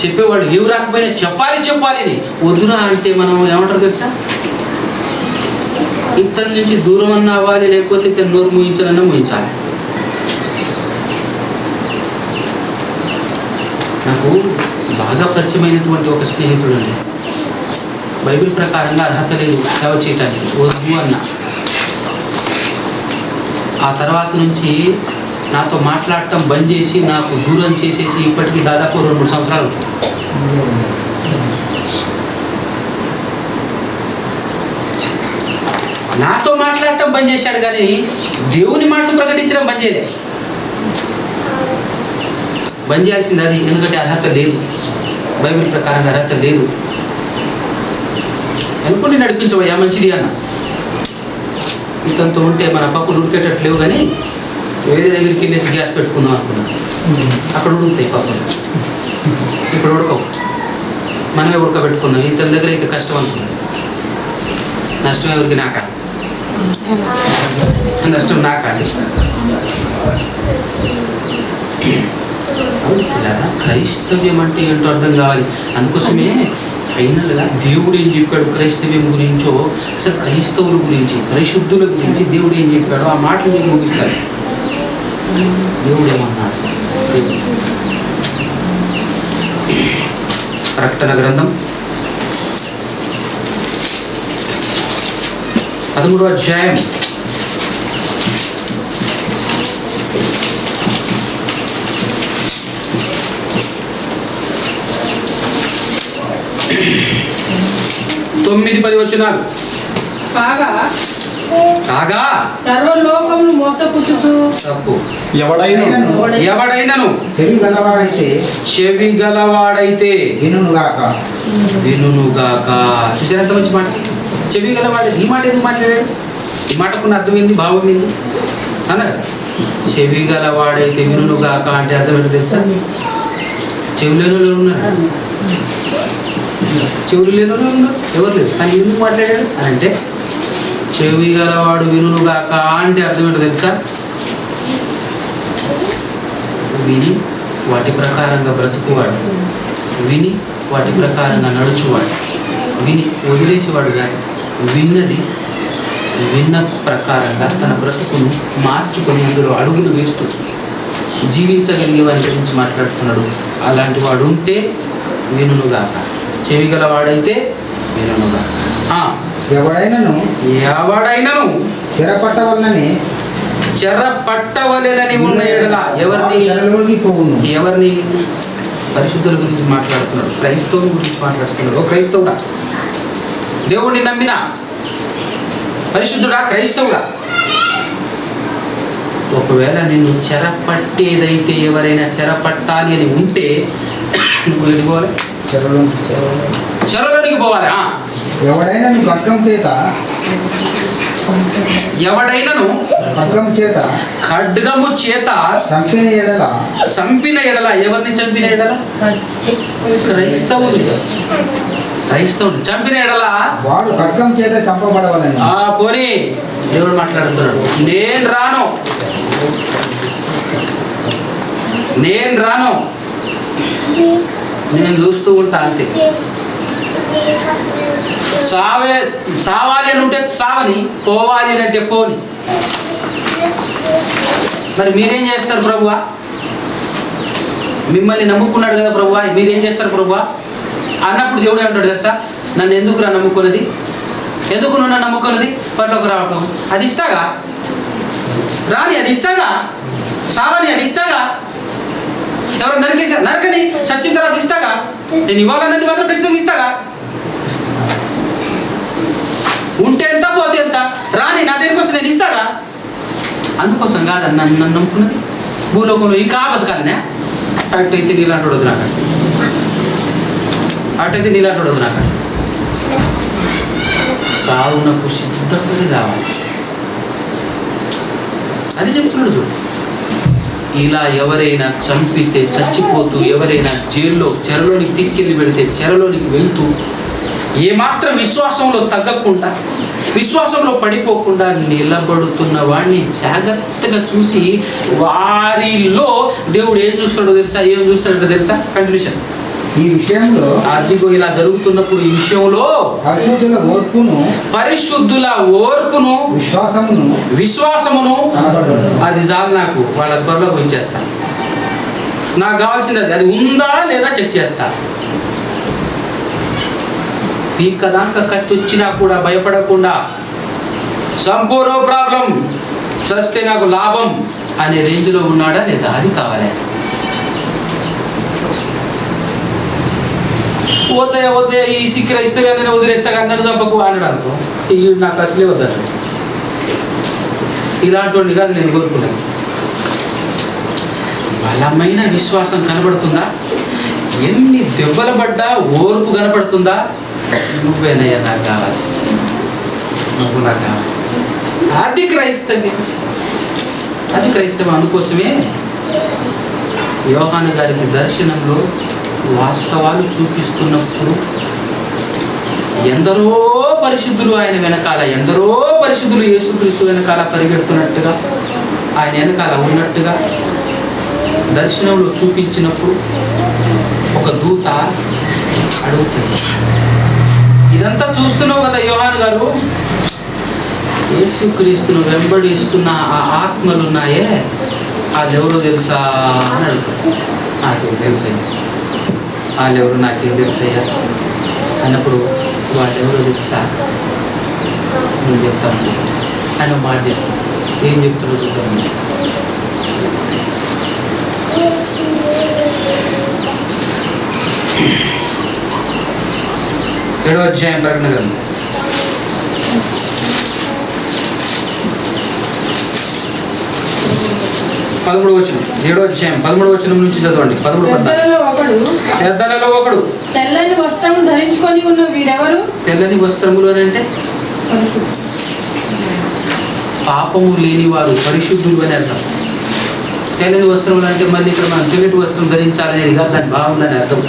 చెప్పేవాళ్ళు ఏవి రాకపోయినా చెప్పాలి అని వద్దురా అంటే మనం ఏమంటారు తెలుసా? ఇతని నుంచి దూరం అన్న అవ్వాలి, లేకపోతే ఇతను నోరు ముయించాలన్నా ముయించాలి. నాకు బాగా పరిచయమైనటువంటి ఒక స్నేహితుడు అండి, బైబిల్ ప్రకారంగా అర్హత లేదు సేవ చేయటానికి, వద్దు అన్న. ఆ తర్వాత నుంచి నాతో మాట్లాడటం బంద్ చేసి నాకు దూరం చేసేసి ఇప్పటికీ దాదాపు 2-3 సంవత్సరాలు. నాతో మాట్లాడటం బంద్ చేశాడు కానీ దేవుని మాటలు ప్రకటించడం బంద్ చేయలే. బంద్ చేయాల్సింది అది, ఎందుకంటే అర్హత లేదు, బైబిల్ ప్రకారంగా అర్హత లేదు అనుకుంటే నడిపించవయ్యా మంచిది అన్న. ఇతనితో ఉంటే మన పప్పులు ఉడికేటట్లేవు కానీ వేరే దగ్గరికి వెళ్ళేసి గ్యాస్ పెట్టుకుందాం అనుకున్నాను. అక్కడ ఉడుకుతాయి పప్పులు, ఇప్పుడు ఉడకవు, మనమే ఉడకబెట్టుకున్నాం. ఇతని దగ్గర అయితే కష్టం అనుకున్నాం. నష్టం ఎవరికి? నాకా? నష్టం నాకాలి. క్రైస్తవ్యం అంటే ఏంటో అర్థం కావాలి. అందుకోసమే ఫైనల్గా దేవుడు ఏం చెప్పాడు క్రైస్తవ్యం గురించో, అసలు క్రైస్తవుల గురించి, పరిశుద్ధుల గురించి దేవుడు ఏం చెప్పాడో ఆ మాటలు నేను ముగిస్తాను. దేవుడు ఏమన్నాడు? ప్రకటన గ్రంథం 13వ అధ్యాయం 9-10 వచనాలు. కాగా సర్వలోకమును మోసపుచ్చుతూ తప్పు ఎవడైనను చెవి గలవాడైతే వినుగాక. చూసారు ఎంత మంచి మాట. చెవి గలవాడు. ఈ మాట ఎందుకు మాట్లాడాడు? ఈ మాటకున్న అర్థం ఏంది, భావం ఏంది అన్నారు. చెవి గలవాడైతే వినుగాక అంటే అర్థం ఏంటో తెలుసా? చెవి లేని వాళ్ళు ఉన్నారు, చెవులు లేని వాళ్ళు ఉన్నారు, ఎవరు లేదు. కానీ ఎందుకు మాట్లాడాడు అని అంటే చెవి గలవాడు వినుగాక అంటే అర్థం ఏంటో తెలుసా? విని వాటి ప్రకారంగా బ్రతుకువాడు, విని వాటి ప్రకారంగా నడుచువాడు, విని వదిలేసేవాడు కాదు. విన్న ప్రకారంగా తన బ్రతుకును మార్చుకొని అందులో అడుగులు వేస్తూ జీవించగలిగే వారి గురించి మాట్లాడుతున్నాడు. అలాంటి వాడు ఉంటే వినుగాక. చెవి గలవాడైతే వినుగాక. ఎవడైనను చెర పట్టవలెనని ఉన్న ఎడల ఎవరిని? పరిశుద్ధుల గురించి మాట్లాడుతున్నాడు, క్రైస్తవుల గురించి మాట్లాడుతున్నాడు. ఓ క్రైస్తవుడా, దేవుడిని నమ్మిన పరిశుద్ధుడా, క్రైస్తవుడా, ఒకవేళ నిన్ను చెరపట్టేదైతే, ఎవరైనా చెరపట్టాలి అని ఉంటే నువ్వు వెళ్ళిపోవాలి, చెరలోనికి పోవాలి. ఎవడైనను ఖడ్గము చేత చంపిన ఎడల ఎవరిని చంపిన ఎడల? క్రైస్తవుని చంపిన ఎడల వాడు ఖడ్గం చేత చంపబడవాలని. పోనీ దేవుడు మాట్లాడుతున్నాడు. నేను రాను, నేను చూస్తూ ఉంటా అంతే. చావాలి అని ఉంటే చావని, పోవాలి అని అంటే పోని. మరి మీరేం చేస్తారు ప్రభువా? మిమ్మల్ని నమ్ముకున్నాడు కదా ప్రభువా, మీరేం చేస్తారు ప్రభువా అన్నప్పుడు దేవుడు ఏమంటాడు తెలుసా? నన్ను ఎందుకురా నమ్ముకున్నది? ఎందుకు నువ్వు నన్ను నమ్ముకున్నది? పట్లోకి రావటం అది ఇస్తాగా, రాని అది ఇస్తాగా, సావని అది ఇస్తాగా. ఎవరు నరకని చచ్చిన తర్వాత ఇస్తాగా. నేను ఇవ్వాలన్నది మాత్రం ఖచ్చితంగా ఇస్తాగా. ఉంటే ఎంత పోతే ఎంత రాని నా దగ్గర కోసం నేను ఇస్తాగా. అందుకోసం కాదు నన్ను నమ్ముకున్నది. భూలోకంలో ఇంకా బతకాలనే అటు అయితే నీలాంటి వద్దు నాకు, అటైతే నీలాంటి వద్దు నాకు. సాగునకు సిద్ధపడి రావాలి. అది చెప్తున్నాడు చూడు. ఇలా ఎవరైనా చంపితే చచ్చిపోతూ, ఎవరైనా జైల్లో చెరలోనికి తీసుకెళ్ళి పెడితే చెరలోనికి వెళ్తూ, ఏమాత్రం విశ్వాసంలో తగ్గకుండా, విశ్వాసంలో పడిపోకుండా నిలబడుతున్న వాడిని జాగ్రత్తగా చూసి వారిలో దేవుడు ఏం చూస్తాడో తెలుసా? ఏం చూస్తాడో తెలుసా? కంటిన్యూషన్. ఈ విషయంలో అదిగో ఇలా జరుగుతున్నప్పుడు ఈ విషయంలో పరిశుద్ధుల ఓర్పును విశ్వాసమును అది చాలు నాకు. వాళ్ళ త్వరలోకి వచ్చేస్తా. నాకు కావాల్సినది అది ఉందా లేదా చెక్ చేస్తా. పీకదాకా కత్తి వచ్చినా కూడా భయపడకుండా, సంపూర్ణ ప్రాబ్లం, చస్తే నాకు లాభం అనే రేంజ్లో ఉన్నాడా లేదా అది కావాలి. వద్దే ఈ సిక్కిర ఇస్తే కానీ వదిలేస్తా కానీ నన్ను చంపకు అన్నాడు అనుకో, ఈ నాకు అసలే వద్దాడు. ఇలాంటి వాడిని కాదు నేను కోరుకున్నాను. బలమైన విశ్వాసం కనబడుతుందా? ఎన్ని దెబ్బలు పడ్డా ఓర్పు కనపడుతుందా? నువ్వేనయ్యా నాకు కావాల్సి, నువ్వు నాకు కావాలి. అది క్రైస్తవ్యం. అది క్రైస్తవం. అందుకోసమే యోహాను గారికి దర్శనంలో వాస్తవాలు చూపిస్తున్నప్పుడు ఎందరో పరిశుద్ధులు ఆయన వెనకాల, ఎందరో పరిశుద్ధులు యేసుక్రీస్తు వెనకాల పరిగెడుతున్నట్టుగా, ఆయన వెనకాల ఉన్నట్టుగా దర్శనంలో చూపించినప్పుడు ఒక దూత అడుగుతుంది, ఇదంతా చూస్తున్నావు కదా యోహాను గారు, యేసుక్రీస్తును వెంబడిస్తున్న ఆ ఆత్మలున్నాయే వాళ్ళెవరో తెలుసా అని అడుగుతాడు. నాకేం తెలుసయ్యా, వాళ్ళెవరు నాకేం తెలుసయ్యా అన్నప్పుడు వాళ్ళెవరో తెలుసా నేను చెప్తాను. ఆయన మాట చెప్తాను. ఏం చెప్తారో చూద్దాం. 7వ అధ్యాయం ప్రకటన గ్రంథం 13వ వచనం. 7వ అధ్యాయం 13వ వచనం నుంచి చదవండి. 13 పెద్దలలో ఒకడు తెల్లని వస్త్రము ధరించుకొని ఉన్న వీరెవరు? తెల్లని వస్త్రములు అని అంటే పాపము లేని వారు, పరిశుద్ధులు అని అర్థం. తెల్లని వస్త్రములు అంటే మళ్ళీ ఇక్కడ మనం తెల్లటి వస్త్రం ధరించాలనేది కాదు, దాని బాగుందని అర్థం.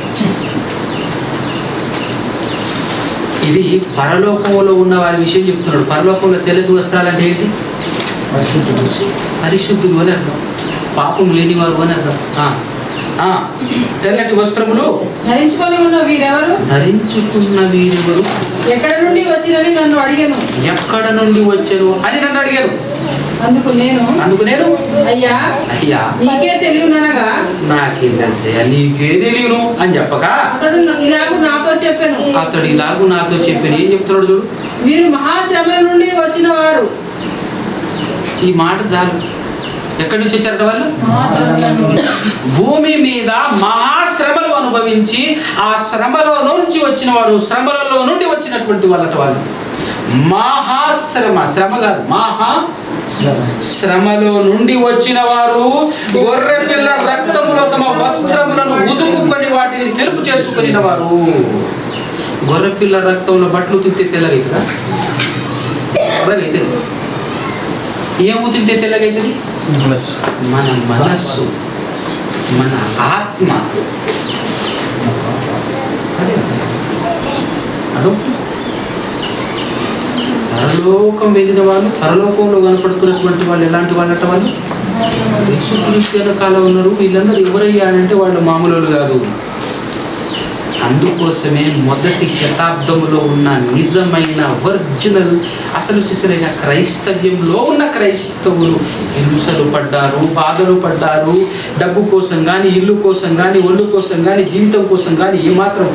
ఇది పరలోకంలో ఉన్న వారి విషయం చెప్తున్నాడు. పరలోకంలో తెల్లటి వస్త్రాలు అంటే ఏంటి? పరిశుద్ధులు అని అర్థం, పాపం లేనివారు అని అర్థం. తెల్లటి వస్త్రములు ధరించుకొని ఉన్న వీరెవరు? ధరించుకున్న వీరెవరు? ఎక్కడ నుండి వచ్చినని నన్ను అడిగాను. ఎక్కడ నుండి వచ్చాను అని నన్ను అడిగాను. అందుకు నేను అయ్యా నీకే తెలియననగా, నాకేం తెలుసయ్యా, నీకే తెలియను అని చెప్పక అతడు ఇలాగూ నాతో చెప్పాను. ఏం చెప్తున్నాడు చూడు. వీరు మహాశ్రమ నుండి వచ్చిన వారు. ఈ మాట చాలు. ఎక్కడి నుంచి వచ్చారట వాళ్ళు? భూమి మీద మహాశ్రమలు అనుభవించి ఆ శ్రమలో నుంచి వచ్చిన వారు, శ్రమలలో నుండి వచ్చినటువంటి వాళ్ళట వాళ్ళు. శ్రమ కాదు, శ్రమలో నుండి వచ్చిన వారు గొర్రె పిల్ల రక్తములో తమ వస్త్రములను ఉతుకుకొని వాటిని తెలుపు చేసుకుని వారు. గొర్రె పిల్ల రక్తంలో బట్టలు ఉతికితే తెల్లగైతుందా? తెల్లగైతే ఏం ఉతికితే తెల్లగైతుంది? మన మనస్సు, మన ఆత్మ. పరలోకం వెళ్ళిన వాళ్ళు, పరలోకంలో కనపడుతున్నటువంటి వాళ్ళు ఎలాంటి వాళ్ళట? వాళ్ళు యేసుక్రీస్తు వెనకాల ఉన్నారు. వీళ్ళందరూ ఎవరయ్యా అంటే వాళ్ళు మామూలు కాదు. అందుకోసమే మొదటి శతాబ్దంలో ఉన్న నిజమైన ఒరిజినల్ అసలు సిసరైన క్రైస్తవ్యంలో ఉన్న క్రైస్తవులు హింసలు పడ్డారు, బాధలు పడ్డారు. డబ్బు కోసం కానీ, ఇల్లు కోసం కానీ, ఒళ్ళు కోసం కానీ, జీవితం కోసం కానీ ఏమాత్రం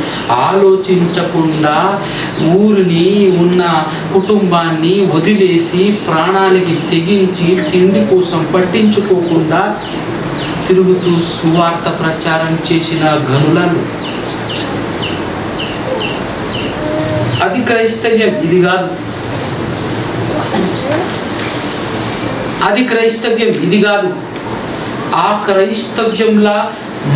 ఆలోచించకుండా ఊరిని, ఉన్న కుటుంబాన్ని వదిలేసి ప్రాణాలకి తెగించి తిండి కోసం పట్టించుకోకుండా తిరుగుతూ సువార్త ప్రచారం చేసిన గనులను. అది క్రైస్తవ్యం, ఇది కాదు. అది క్రైస్తవ్యం, ఇది కాదు. ఆ క్రైస్తవ్యంలా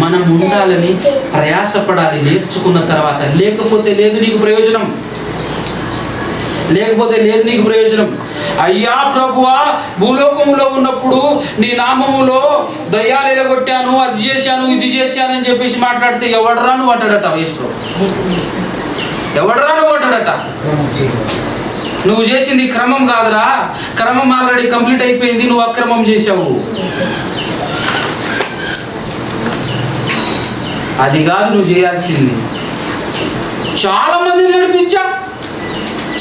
మనం ఉండాలని ప్రయాసపడాలి నేర్చుకున్న తర్వాత. లేకపోతే లేదు నీకు ప్రయోజనం, లేకపోతే లేదు నీకు ప్రయోజనం. అయ్యా ప్రభువా, భూలోకములో ఉన్నప్పుడు నీ నామములో దయ్యాలు ఎలగొట్టాను, అది చేశాను, ఇది చేశాను అని చెప్పేసి మాట్లాడితే ఎవడరా నువ్వు అంటాడట యేసు ప్రభు. ఎవడరా నువ్వు అంటాడట. నువ్వు చేసింది క్రమం కాదురా, క్రమం ఆల్రెడీ కంప్లీట్ అయిపోయింది, నువ్వు అక్రమం చేశావు. అది కాదు నువ్వు చేయాల్సింది. చాలా మందిని నడిపించా,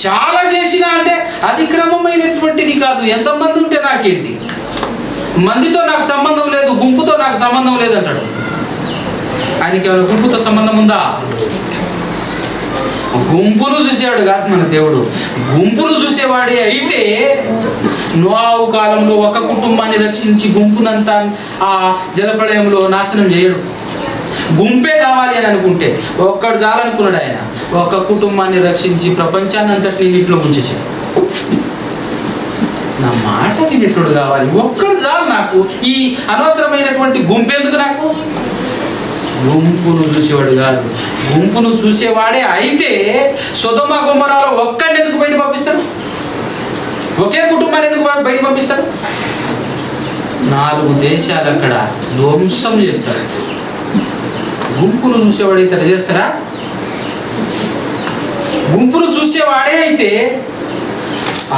చాలా చేసినా అంటే అది క్రమమైనటువంటిది కాదు. ఎంతమంది ఉంటే నాకేంటి, మందితో నాకు సంబంధం లేదు, గుంపుతో నాకు సంబంధం లేదంటాడు. ఆయనకి ఎవరు గుంపుతో సంబంధం ఉందా? గుంపును చూసేవాడు కాదు మన దేవుడు. గుంపును చూసేవాడే అయితే నోవాహు కాలంలో ఒక కుటుంబాన్ని రక్షించి గుంపునంతా ఆ జలప్రళయంలో నాశనం చేయడు. గుంపే కావాలి అని అనుకుంటే ఒక్కడు చాలనుకున్నాడు ఆయన. ఒక కుటుంబాన్ని రక్షించి ప్రపంచాన్ని అంతటి నీటిలో ఉంచేసాడు. నా మాట వినేటోడు కావాలి, ఒక్కడు చాలు నాకు. ఈ అనవసరమైనటువంటి గుంపెందుకు నాకు? గుంపును చూసేవాడు కాదు, గుంపును చూసేవాడే అయితే సొదొమ గొమొర్రాలో ఒక్కడిని ఎందుకు బయట పంపిస్తాడు? ఒకే కుటుంబాన్ని ఎందుకు బయట పంపిస్తాడు? 4 దేశాలు అక్కడ ధ్వంసం చేస్తాడు. గుంపును చూసేవాడు అయితే చేస్తారా? గుంపును చూసేవాడే అయితే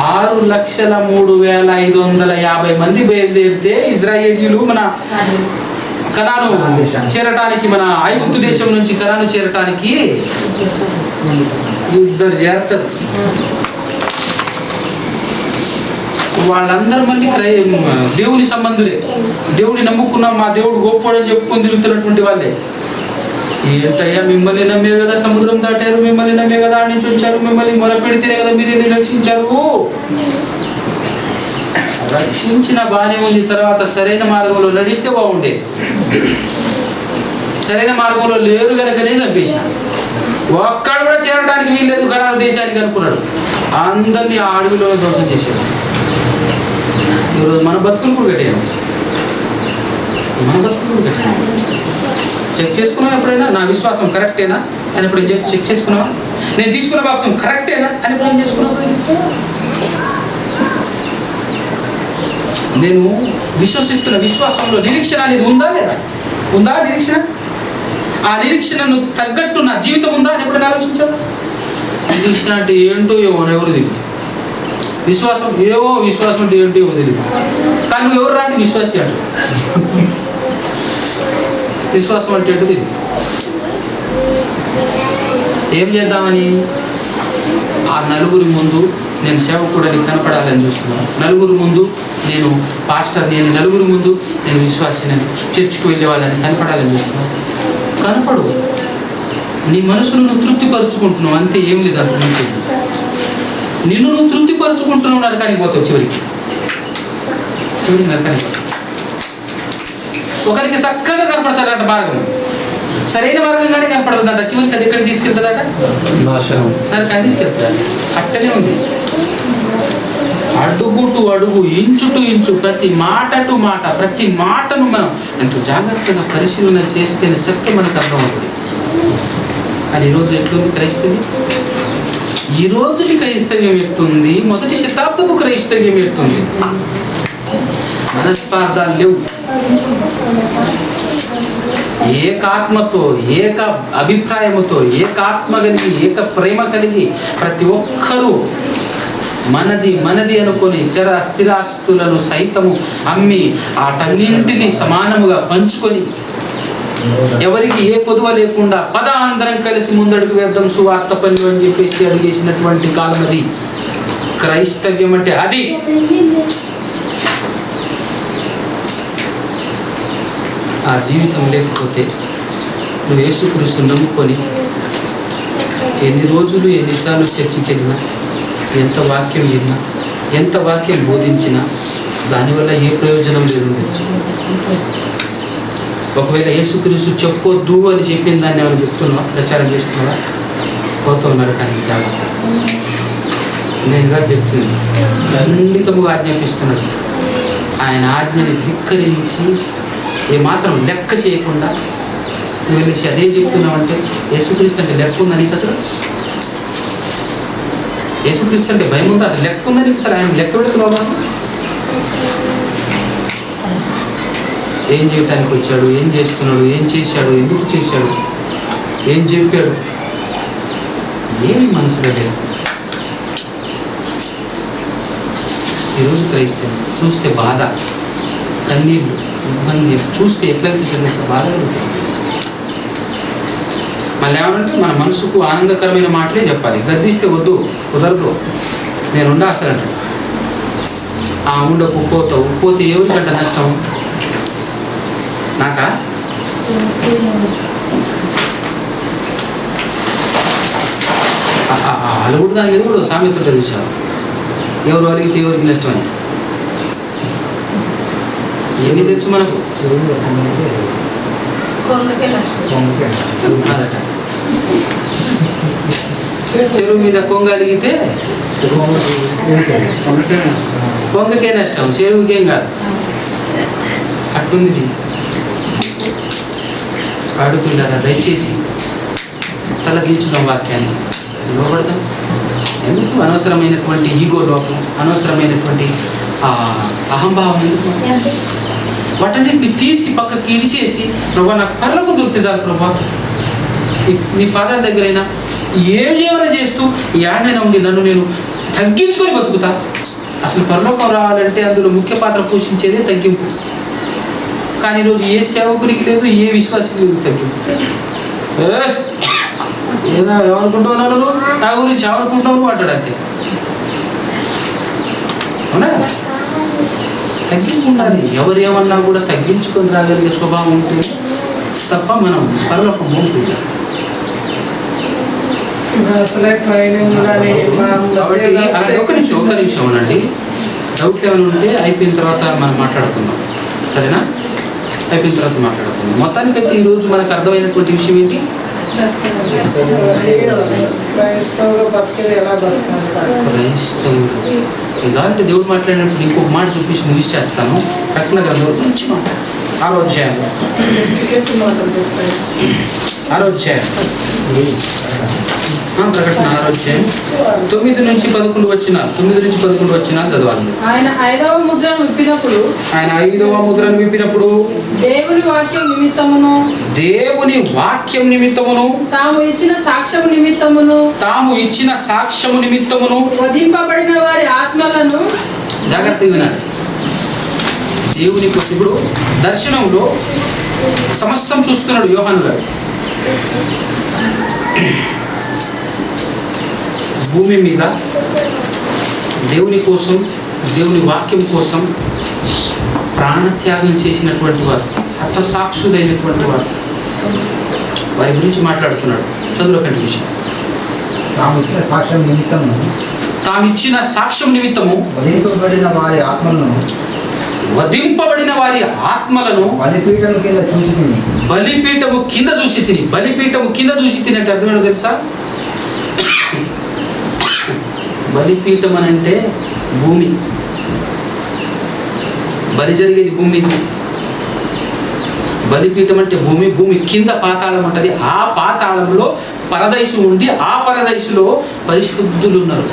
6,03,550 మంది బయలుదేరితే ఇజ్రాయేలీలు మన కనాను చేరటానికి, మన ఐగుప్తు దేశం నుంచి కనాను చేరటానికి 2 చేరతారు. వాళ్ళందరూ మళ్ళీ దేవుని సంబంధులే, దేవుని నమ్ముకున్నాం, మా దేవుడు గొప్పోడని చెప్పుకొని తిరుగుతున్నటువంటి వాళ్ళే. ఏంటయ్యా, మిమ్మల్ని నమ్మే కదా సముద్రం దాటారు, మిమ్మల్ని నమ్మే కదా ఆడి నుంచి వచ్చారు, మిమ్మల్ని మొరపెడితేనే కదా మీరు రక్షించారు. రక్షించిన బాగానే ఉంది, తర్వాత సరైన మార్గంలో నడిస్తే బాగుండే. సరైన మార్గంలో లేరు కనుకనే చంపేసిన. ఒక్కడు కూడా చేరడానికి వీల్లేదు కనాను దేశానికి అనుకున్నాడు. అందరినీ ఆ అడవిలోనే దోషం చేశాడు. ఈరోజు మన బతుకులు కూడా కట్టాము, మన బతుకులు కూడా కట్టాము. చెక్ చేసుకున్నావా ఎప్పుడైనా? నా విశ్వాసం కరెక్టేనా అని ఎప్పుడు చెక్ చేసుకున్నావా? నేను తీసుకున్న బాప్తిసం కరెక్టేనా అని ఎప్పుడు చేసుకున్నావా? నేను విశ్వసిస్తున్న విశ్వాసంలో నిరీక్షణ అనేది ఉందా లేదా? ఉందా నిరీక్షణ? ఆ నిరీక్షణను తగ్గట్టు నా జీవితం ఉందా అని ఎప్పుడైనా ఆలోచించాను? నిరీక్షణ అంటే ఏంటో ఏమో ఎవరు తెలియదు, విశ్వాసం ఏవో, విశ్వాసం అంటే ఏంటో ఏమో తెలియదు. కానీ నువ్వు ఎవరు రాంటి విశ్వాసి అంట. విశ్వాసం అంటే ఏంటో తెలియదు. ఏం చేద్దామని ఆ నలుగురి ముందు నేను సేవకుడని కనపడాలని చూస్తున్నాను. నలుగురు ముందు నేను పాస్టర్, నేను నలుగురు ముందు నేను విశ్వాసిని, చర్చికి వెళ్ళే వాళ్ళని కనపడాలని చూస్తున్నాను. కనపడు. నీ మనసును నువ్వు తృప్తిపరుచుకుంటున్నావు అంతే, ఏం లేదు అంతకుమించి. నిన్ను నువ్వు తృప్తిపరుచుకుంటున్నావు, నరకానికి పోతావు. చివరికి నరకానికి. ఒకరికి చక్కగా కనపడతాడంట మార్గం, సరైన మార్గంగానే కనపడుతుందంట. చివరికి అది ఎక్కడికి తీసుకెళ్తుందట? నరకానికి తీసుకెళ్తాడు. అట్టనే ఉంది. అడుగు టు అడుగు, ఇంచు టు ఇంచు, ప్రతి మాట టు మాట, ప్రతి మాటను మనం ఎంతో జాగ్రత్తగా పరిశీలన చేస్తేనే సత్యం మనకు అర్థమవుతుంది. కానీ ఈరోజు ఎట్లుంది క్రైస్తవ్యం? ఈ రోజుకి క్రైస్తవ్యం ఎట్టుంది? మొదటి శతాబ్దపు క్రైస్తవ్యం ఎట్టుంది? మనస్పార్థాలు లేవు. ఏకాత్మతో, ఏక అభిప్రాయముతో, ఏకాత్మ కలిగి, ఏక ప్రేమ కలిగి ప్రతి ఒక్కరూ మనది మనది అనుకొని చర స్థిరాస్తులను సైతము అమ్మి వాటన్నింటినీ సమానముగా పంచుకొని ఎవరికి ఏ కొదువ లేకుండా పద అందరం కలిసి ముందడుగు వేద్దాం సువార్త పనులు అని చెప్పేసి అడిగేసినటువంటి కాలం అది. క్రైస్తవ్యం అంటే అది. ఆ జీవితం లేకపోతే నువ్వు యేసుక్రీస్తు నమ్ముకొని ఎన్ని రోజులు ఎన్నిసార్లు చర్చికి వెళ్ళినా, ఎంత వాక్యం విన్నా, ఎంత వాక్యం బోధించినా దానివల్ల ఏ ప్రయోజనం లేదు. ఒకవేళ యేసుక్రీస్తు చెప్పొద్దు అని చెప్పిన దాన్ని ఏమైనా చెప్తున్నావా, ప్రచారం చేస్తున్నావా? పోతూ ఉన్నారు కానీ జాగ్రత్త. నేనుగా చెప్తుంది ఖండితముగా ఆజ్ఞాపిస్తున్నాడు. ఆయన ఆజ్ఞని ధిక్కరించి ఏమాత్రం లెక్క చేయకుండా నువ్వు వెళ్ళేసి అదే చెప్తున్నావు అంటే యేసుక్రీస్తు అంటే లెక్క ఉందా నీకు? అసలు యేసుక్రీస్తు అంటే భయం ఉందా? అది లెక్క ఉందా నీకు? అసలు ఆయన లెక్క పెడుతున్నావా? ఏం చేయటానికి వచ్చాడు, ఏం చేస్తున్నాడు, ఏం చేశాడు, ఎందుకు చేశాడు, ఏం చెప్పాడు, ఏమి మనసులో లేదు. ఈరోజు క్రైస్తవం చూస్తే బాధ, కన్నీళ్ళు, ఇబ్బంది చూస్తే ఎట్లా అనిపిస్తుంది? బాధ. మళ్ళీ ఏమంటే మన మనసుకు ఆనందకరమైన మాటలే చెప్పాలి. గద్దిస్తే వద్దు, కుదరదు, నేనుండా అసలు అంటే ఉండకు, పోతావు. పోతే ఎవరికంట నష్టం? నాకా? అలుగుడు దాని మీద కూడా సామెత ఉంటుంది చూసావు, ఎవరు అలిగితే ఎవరికి నష్టం అని. ఏమి తెలుసు మనకు? అదట చెరువు మీద కొంగ అలిగితే కొంగకే నష్టం, చెరువుకేం కాదు. అట్టుంది. అడుగులారా దయచేసి తల దించుదాం, వాక్యాన్ని లోపడతాం. ఎందుకు అనవసరమైనటువంటి ఈగో లోపం, అనవసరమైనటువంటి అహంభావం ఎందుకు? వాటన్నిటిని తీసి పక్కకి ఇడిచేసి, ప్రభా నాకు పర్లకు దొరికితే చాలు ప్రభా, నీ పాదాల దగ్గరైనా ఏం చేయమని చేస్తూ యాడైనా ఉండి నన్ను నేను తగ్గించుకొని బతుకుతా. అసలు పరలోకం రావాలంటే అందులో ముఖ్య పాత్ర పోషించేదే తగ్గింపు. కానీ ఈరోజు ఏ సేవకునికి లేదు, ఏ విశ్వాసకి లేదు తగ్గింపు. ఏదో ఏమనుకుంటున్నావు నువ్వు, నా గురించి ఏమనుకుంటావు అంటాడు అంతే. అవునా? తగ్గింపు ఉండాలి. ఎవరు ఏమన్నా కూడా తగ్గించుకొని రాగలిగే స్వభావం ఉంటే తప్ప మనం పరలోకం ఉంటుంది. కాబట్టి ఒక్క నిమిషం ఉండండి. డౌట్లు ఏమైనా ఉంటే అయిపోయిన తర్వాత మనం మాట్లాడుకుందాం, సరేనా? అయిపోయిన తర్వాత మాట్లాడుకుందాం. మొత్తానికైతే ఈరోజు మనకు అర్థమైనటువంటి విషయం ఏంటి? ఇలాంటి దేవుడు మాట్లాడినప్పుడు ఇంకొక మాట చూపించి ముగిచేస్తాను. ప్రకటన గ్రంథంలో మంచి మాట, 6వ అధ్యాయం ప్రకటన 6వ అధ్యాయం 9 నుంచి 11 వచ్చిన చదవాలి. ఆయన 5వ ముద్రను విప్పినప్పుడు దేవుని వాక్యం నిమిత్తమును తాము ఇచ్చిన సాక్ష్యము నిమిత్తమును వధింపబడిన వారి ఆత్మలను. జాగ్రత్తగా వినాలి. దేవుని కోసం ఇప్పుడు దర్శనంలో సమస్తం చూస్తున్నాడు యోహాను గారు. భూమి మీద దేవుని కోసం, దేవుని వాక్యం కోసం ప్రాణత్యాగం చేసినటువంటి వారు, హతసాక్షులైనటువంటి వారు, వారి గురించి మాట్లాడుతున్నాడు. చదువు కంటిన్యూషన్. తాము ఇచ్చిన సాక్ష్యం నిమిత్తము వధింపబడిన వారి ఆత్మలను బలిపీఠము కింద చూసి తిని అంటే అర్థమేమో తెలుసా? బలిపీఠం అని అంటే భూమి, బలి జరిగేది భూమి. బలిపీఠం అంటే భూమి, భూమి కింద పాతాళం ఉంటుంది. ఆ పాతాళంలో పరదైసు ఉండి, ఆ పరదైసులో పరిశుద్ధులు ఉన్నారు,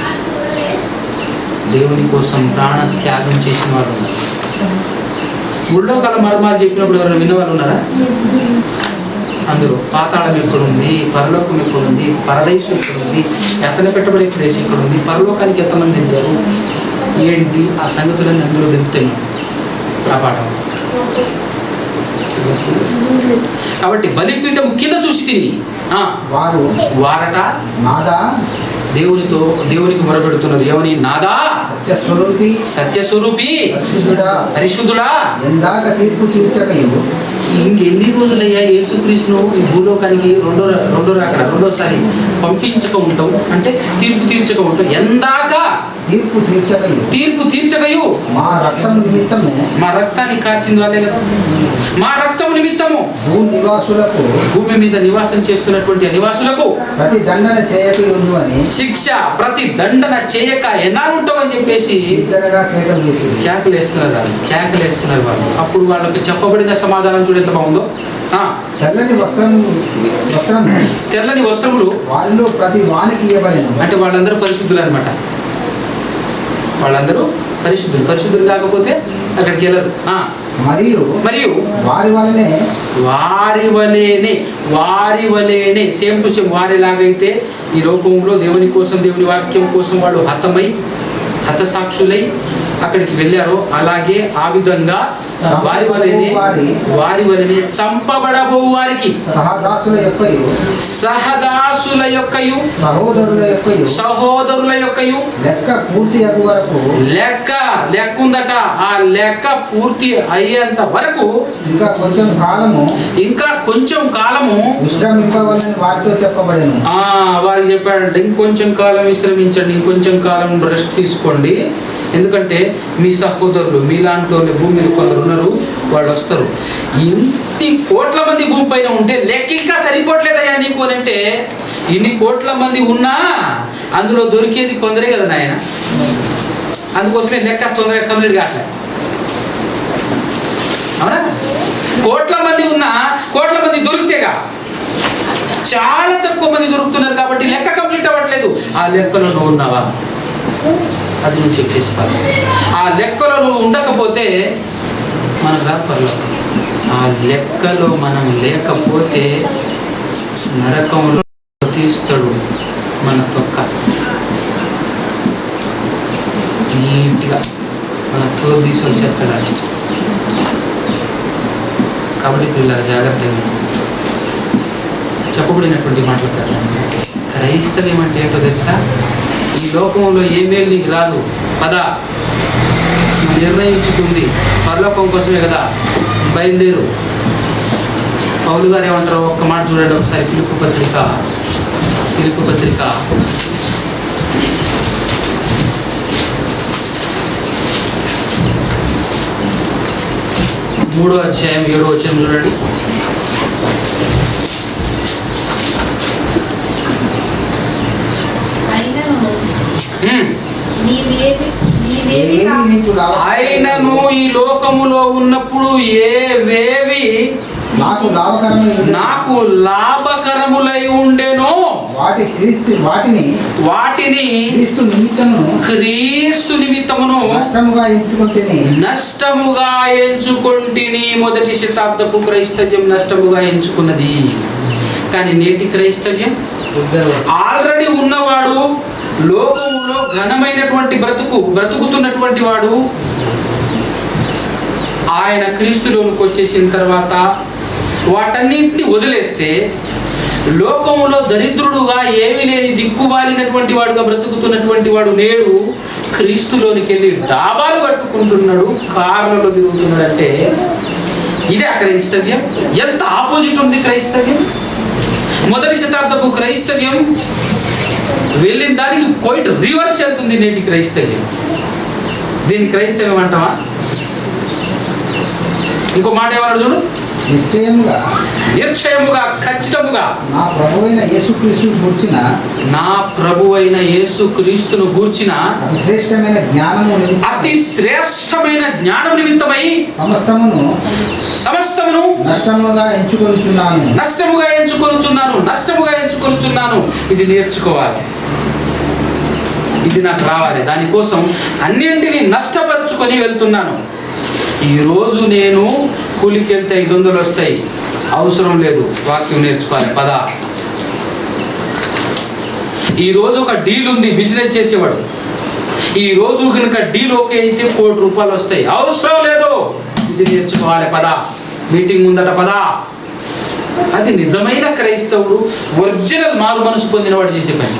దేవుని కోసం ప్రాణ త్యాగం చేసిన వారు ఉన్నారు. ముళ్ళోకాల మర్మాలు చెప్పినప్పుడు ఎవరైనా విన్నవారు ఉన్నారా? అందులో పాతాళం ఎక్కడుంది, పరలోకం ఎక్కడుంది, పరదైసు ఎక్కడుంది, ఎత్తన పెట్టబడే ప్లేస్ ఎక్కడుంది, పరలోకానికి ఎంతమంది వెళ్ళారు, ఏంటి ఆ సంగతులన్నీ అందులో తెలుపుతాయి ఆ పాఠం. కాబట్టి బలిపీఠం కింద చూసి తిని వారట దేవునికి మొరపెడుతున్నారు. ఏమని? నాదా సత్యస్వరూపి పరిశుద్ధుడా, ఇంకెన్ని రోజులయ్యా యేసుక్రీస్తును ఈ భూలోకానికి రెండోసారి పంపించక ఉంటావు అంటే తీర్పు తీర్చక ఉంటావు. ఎందాక తీర్పు తీర్చకయు మా రక్తం నిమిత్తము, మా రక్తాన్ని కార్చింది వాళ్ళే కదా, మా రక్తము నిమిత్తము నివాసులకు, భూమి మీద నివాసం చేస్తున్నటువంటి నివాసులకు ప్రతి దండన చేయక ఉండు అని, శిక్ష ప్రతి దండన చేయక ఎన్నాళ్ళు ఉంటావు అని చెప్పేసి కేకలు వేస్తున్నారు వాళ్ళు. అప్పుడు వాళ్ళకి చెప్పబడిన సమాధానం చూడు ఎంత బాగుందో. తెల్లని వస్త్రములు వాళ్ళు ప్రతి వానికి ఇవ్వబడిన, అంటే వాళ్ళందరూ పరిశుద్ధులు అనమాట. వాళ్ళందరూ పరిశుద్ధులు కాకపోతే అక్కడికి వెళ్ళరు. మరియు వారి వలెనే సేమ్ టు సేమ్ వారిలాగైతే ఈ లోకంలో దేవుని కోసం, దేవుని వాక్యం కోసం వాళ్ళు హతసాక్షులై అక్కడికి వెళ్ళారో అలాగే ఆ విధంగా వారి వలనే చంపబడబో వారికి సహదాసుల యొక్కయు సహోదరుల యొక్కయు లెక్క ఉందట. ఆ లెక్క పూర్తి అయ్యేంత వరకు ఇంకా కొంచెం కాలము విశ్రమింపవలని వారితో చెప్పబడెను. వారికి చెప్పాడంటే ఇంకొంచెం కాలం విశ్రమించండి, ఇంకొంచెం కాలం రెస్ట్ తీసుకోండి, ఎందుకంటే మీ సహోదరులు మీలాంటి వాళ్ళు భూమి మీద కొందరు ఉన్నారు, వాళ్ళు వస్తారు. ఇన్ని కోట్ల మంది భూమి పైన ఉంటే లెక్క ఇంకా సరిపోవట్లేదయ్యా నీకు అని అంటే, ఇన్ని కోట్ల మంది ఉన్నా అందులో దొరికేది కొందరే కదా నాయన. అందుకోసమే లెక్క తొందరగా కంప్లీట్ కావట్లే. అవునా? కోట్ల మంది ఉన్నా కోట్ల మంది దొరికితేగా, చాలా తక్కువ మంది దొరుకుతున్నారు కాబట్టి లెక్క కంప్లీట్ అవ్వట్లేదు. ఆ లెక్కలో నువ్వు ఉన్నావా అది నువ్వు చెక్ చేసుకోవాలి. ఆ లెక్కలో నువ్వు ఉండకపోతే మనకు రాదు పర్లేదు. ఆ లెక్కలో మనం లేకపోతే నరకంలో తీస్తాడు మన తొక్క, నీట్గా మన తోలు తీసి వచ్చేస్తాడు అది. కాబట్టి పిల్లల జాగ్రత్తగా చెప్పబడినటువంటి మాటలు ప్రకారం క్రైస్తవ్యం అంటే ఏంటో తెలుసా? ఈ లోకంలో ఏ మేలు నీకు రాదు, పద నువ్వు నిర్ణయించుకుంది పరలోకం కోసమే కదా, బయలుదేరు. పౌలు గారు ఏమంటారు ఒక్క మాట చూడండి ఒకసారి. ఫిలిప్పీ పత్రిక 3వ అధ్యాయం 7వ వచనం చూడండి. ఆయనను ఈ లోకములో ఉన్నప్పుడు ఏవేవి నాకు లాభకరములై ఉండెనో వాటిని క్రీస్తు నిమిత్తమును నష్టముగా ఎంచుకొంటిని. మొదటి శతాబ్దపు క్రైస్తవ్యం నష్టముగా ఎంచుకున్నది. కానీ నేటి క్రైస్తవ్యం ఆల్రెడీ ఉన్నవాడు, లోకంలో ఘనమైనటువంటి బ్రతుకుతున్నటువంటి వాడు ఆయన క్రీస్తులోనికి వచ్చేసిన తర్వాత వాటన్నింటినీ వదిలేస్తే లోకంలో దరిద్రుడుగా ఏమీ లేని దిక్కుమాలినటువంటి వాడుగా బ్రతుకుతున్నటువంటి వాడు నేడు క్రీస్తులోనికి వెళ్ళి డాబాలు కట్టుకుంటున్నాడు, కార్లలో తిరుగుతున్నాడు. అంటే ఇదే క్రైస్తవ్యం. ఎంత ఆపోజిట్ ఉంది క్రైస్తవ్యం. మొదటి శతాబ్దపు క్రైస్తవ్యం వెళ్ళిన దానికి క్వైట్ రివర్స్ వెళ్తుంది నేటి క్రైస్తవ్యం. దీన్ని క్రైస్తవ్యం అంటావా? ఇంకో మాట ఏమన్నాడు చూడు. నిశ్చయముగా ఖచ్చితముగా నా ప్రభువైన యేసుక్రీస్తును గూర్చిన అతి శ్రేష్టమైన జ్ఞానము నిమిత్తమై సమస్తమును నష్టముగా ఎంచుకొనుచున్నాను. ఇది నేర్చుకోవాలి, ఇది నాకు రావాలి, దానికోసం అన్నింటినీ నష్టపరుచుకొని వెళ్తున్నాను. ఈరోజు నేను కూలికి వెళ్తే 500 వస్తాయి, అవసరం లేదు, వాక్యం నేర్చుకోవాలి పద. ఈరోజు ఒక డీల్ ఉంది, బిజినెస్ చేసేవాడు, ఈరోజు కనుక డీల్ ఓకే అయితే 1 కోటి రూపాయలు వస్తాయి, అవసరం లేదు, ఇది నేర్చుకోవాలి పద. మీటింగ్ ఉందట పద. అది నిజమైన క్రైస్తవుడు, ఒరిజినల్ మారు మనసు పొందినవాడు చేసే పని.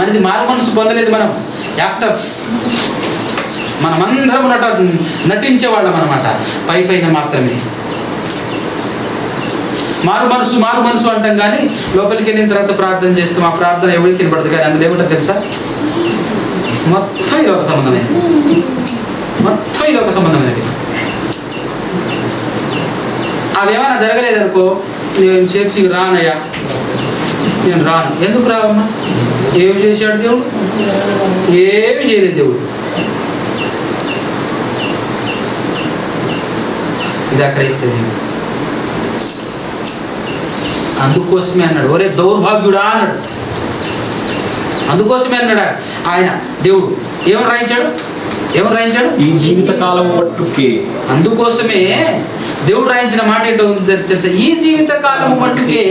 మనది మారు మనసు పొందలేదు, మనం యాక్టర్స్, మనమందరం నటించేవాళ్ళం అనమాట, పైన మాత్రమే. మారు మనసు అంటాం కానీ లోపలికి వెళ్ళిన తర్వాత ప్రార్థన చేస్తాం. ఆ ప్రార్థన ఎవరికి వినపడదు, కానీ అందులో ఏమిటో తెలుసా? మొత్తం ఈ లోక సంబంధమైనది, మొత్తం ఈ లోక సంబంధమైనది. అవేమైనా జరగలేదనుకో, నేను చర్చికి రానయ్యా, నేను రాను. ఎందుకు రావమ్మా? ఏమి చేశాడు దేవుడు? ఏమి చేయలేదు దేవుడు. ఇది క్రైస్తవ్యం. అందుకోసమే అన్నాడు, ఒరే దౌర్భాగ్యుడా అన్నాడు. అందుకోసమే అన్నాడు ఆయన దేవుడు. ఏమని రాయించాడు? ఈ జీవిత కాలం మట్టుకే. అందుకోసమే దేవుడు రాయించిన మాట ఏంటో తెలుసా? ఈ జీవిత కాలం మట్టుకే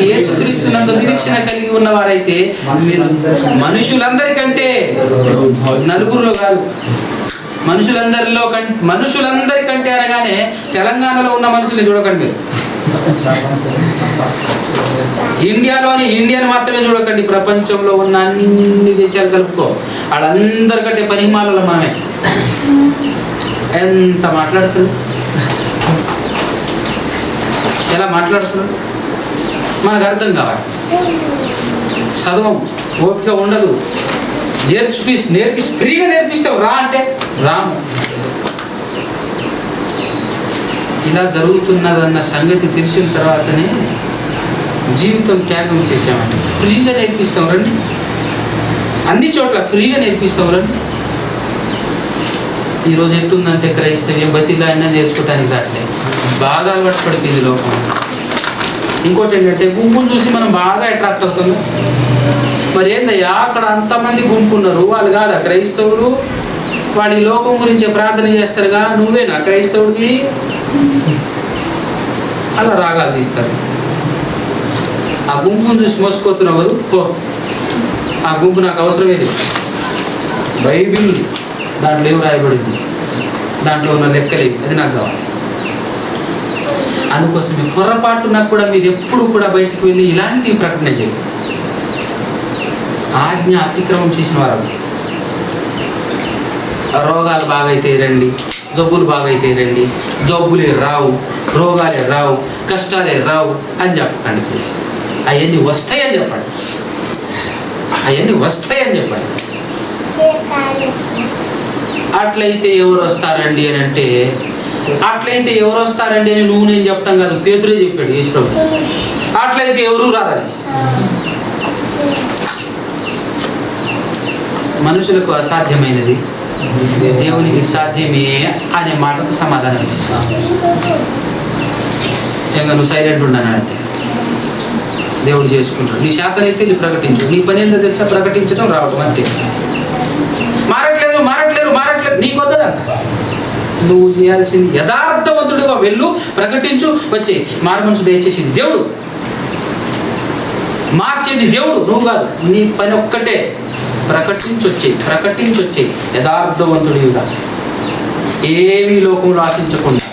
యేసుక్రీస్తునందు నిరీక్షణ కలిగి ఉన్న వారైతే మీరు మనుషులందరికంటే, నలుగురులో కాదు, మనుషులందరికంటే అనగానే తెలంగాణలో ఉన్న మనుషుల్ని చూడకండి మీరు, ఇండియాని మాత్రమే చూడకండి, ప్రపంచంలో ఉన్న అన్ని దేశాలు కలుపుకో, వాళ్ళందరికంటే పరిమాణాలు మనమే. ఎంత మాట్లాడుతుంది, ఎలా మాట్లాడుతున్నాడు మనకు అర్థం కావాలి. చదవం, ఓపిక ఉండదు, నేర్పి ఫ్రీగా నేర్పిస్తావు, రా అంటే రాము. ఇలా జరుగుతున్నదన్న సంగతి తెలిసిన తర్వాతనే జీవితం త్యాగం చేసామని. ఫ్రీగా నేర్పిస్తాం రండి, అన్ని చోట్ల ఫ్రీగా నేర్పిస్తాం రండి. ఈరోజు ఎట్టుందంటే క్రైస్తవ్యం బతిలా అయినా నేర్చుకోవటానికి రావట్లేదు, బాగా అలవాటు పడిపోయింది లోకం. ఇంకోటి ఏంటంటే గుంపును చూసి మనం బాగా అట్రాక్ట్ అవుతున్నాం. మరి ఏందయ్యా అక్కడ అంతమంది గుంపు ఉన్నారు, వాళ్ళు కాదా క్రైస్తవులు? వాడి లోకం గురించి ప్రార్థన చేస్తారుగా, నువ్వేనా క్రైస్తవుడికి? అలా రాగాలు తీస్తారు. ఆ గుంపును చూసి మోసుకుపోతున్నావు కదా, పో. ఆ గుంపు నాకు అవసరమేది. బైబిల్ దాంట్లో ఏం రాయబడింది, దాంట్లో ఉన్న లెక్కలేవి, అది నాకు కావాలి. అందుకోసమే పొరపాటున కూడా మీరు ఎప్పుడు కూడా బయటికి వెళ్ళి ఇలాంటి ప్రకటన చేయాలి. ఆజ్ఞ అతిక్రమం చేసిన వారు, రోగాలు బాగైతే రండి, జబ్బులు బాగైతే రండి, జబ్బులే రావు, రోగాలే రావు, కష్టాలే రావు అని చెప్పకండి ప్లీజ్. అవన్నీ వస్తాయని చెప్పండి, అవన్నీ వస్తాయని చెప్పండి. అట్లయితే ఎవరు వస్తారండి అని అంటే, అట్లయితే ఎవరు వస్తారండి అని నువ్వు నేను చెప్పడం కాదు, పేతురే చెప్పాడు యేసు ప్రభు. అట్లయితే ఎవరు రాదని. మనుషులకు అసాధ్యమైనది దేవునికి సాధ్యమే అనే మాటతో సమాధానం ఇచ్చేసావు. ఇంకా నువ్వు సైలెంట్ ఉండనంటే దేవుడు చేసుకుంటాడు. నీ శాతనైతే వెళ్ళి ప్రకటించు. నీ పని ఏంటో తెలుసా? ప్రకటించడం, రావడం, అంతే. మారట్లేదు నీకు వద్దదంట. నువ్వు చేయాల్సింది యథార్థవంతుడిగా వెళ్ళు, ప్రకటించు, వచ్చే మారు మనసు దయచేసింది దేవుడు, మార్చేది దేవుడు, నువ్వు కాదు. నీ పని ఒక్కటే, ప్రకటించొచ్చే యథార్థవంతుడిగా, ఏమీ లోకంలో ఆశించకుండా.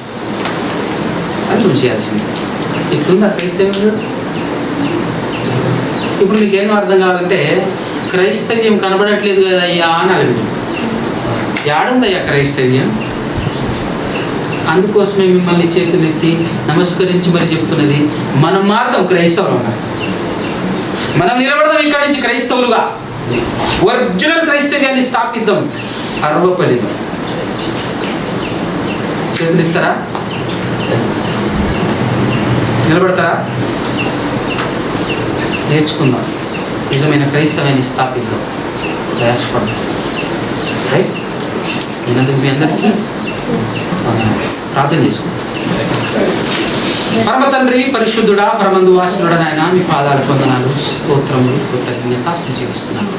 అది నువ్వు చేయాల్సింది. ఇట్లుందా క్రైస్తవ్యం? ఇప్పుడు మీకేం అర్థం కావాలంటే, క్రైస్తవ్యం కనబడట్లేదు కదా అయ్యా అని అడిగి, ఏడుందయ్యా క్రైస్తవ్యం? అందుకోసమే మిమ్మల్ని చేతులెత్తి నమస్కరించి మరి చెప్తున్నది, మన మార్గం క్రైస్తవులుగా, మనం నిలబడదాం ఇక్కడి నుంచి క్రైస్తవులుగా, ఒరిజినల్ క్రైస్తవ్యాన్ని స్థాపిద్దాం. అర్వపల్లిలో చేతులు ఇస్తారా? నిలబడతారా? నేర్చుకుందాం, నిజమైన క్రైస్తవాన్ని స్థాపిద్దాం, ప్రయాసపడదాం. రైట్? విన్నందుకు మీ అందరికీ ప్రార్థన చేసుకుందాం. పరమ తండ్రి, పరిశుద్ధుడా, పరమందు వాసులుడా నాయన, మీ పాదాల వందనాలు, స్తోత్రములు, కృతజ్ఞత చేస్తున్నాను.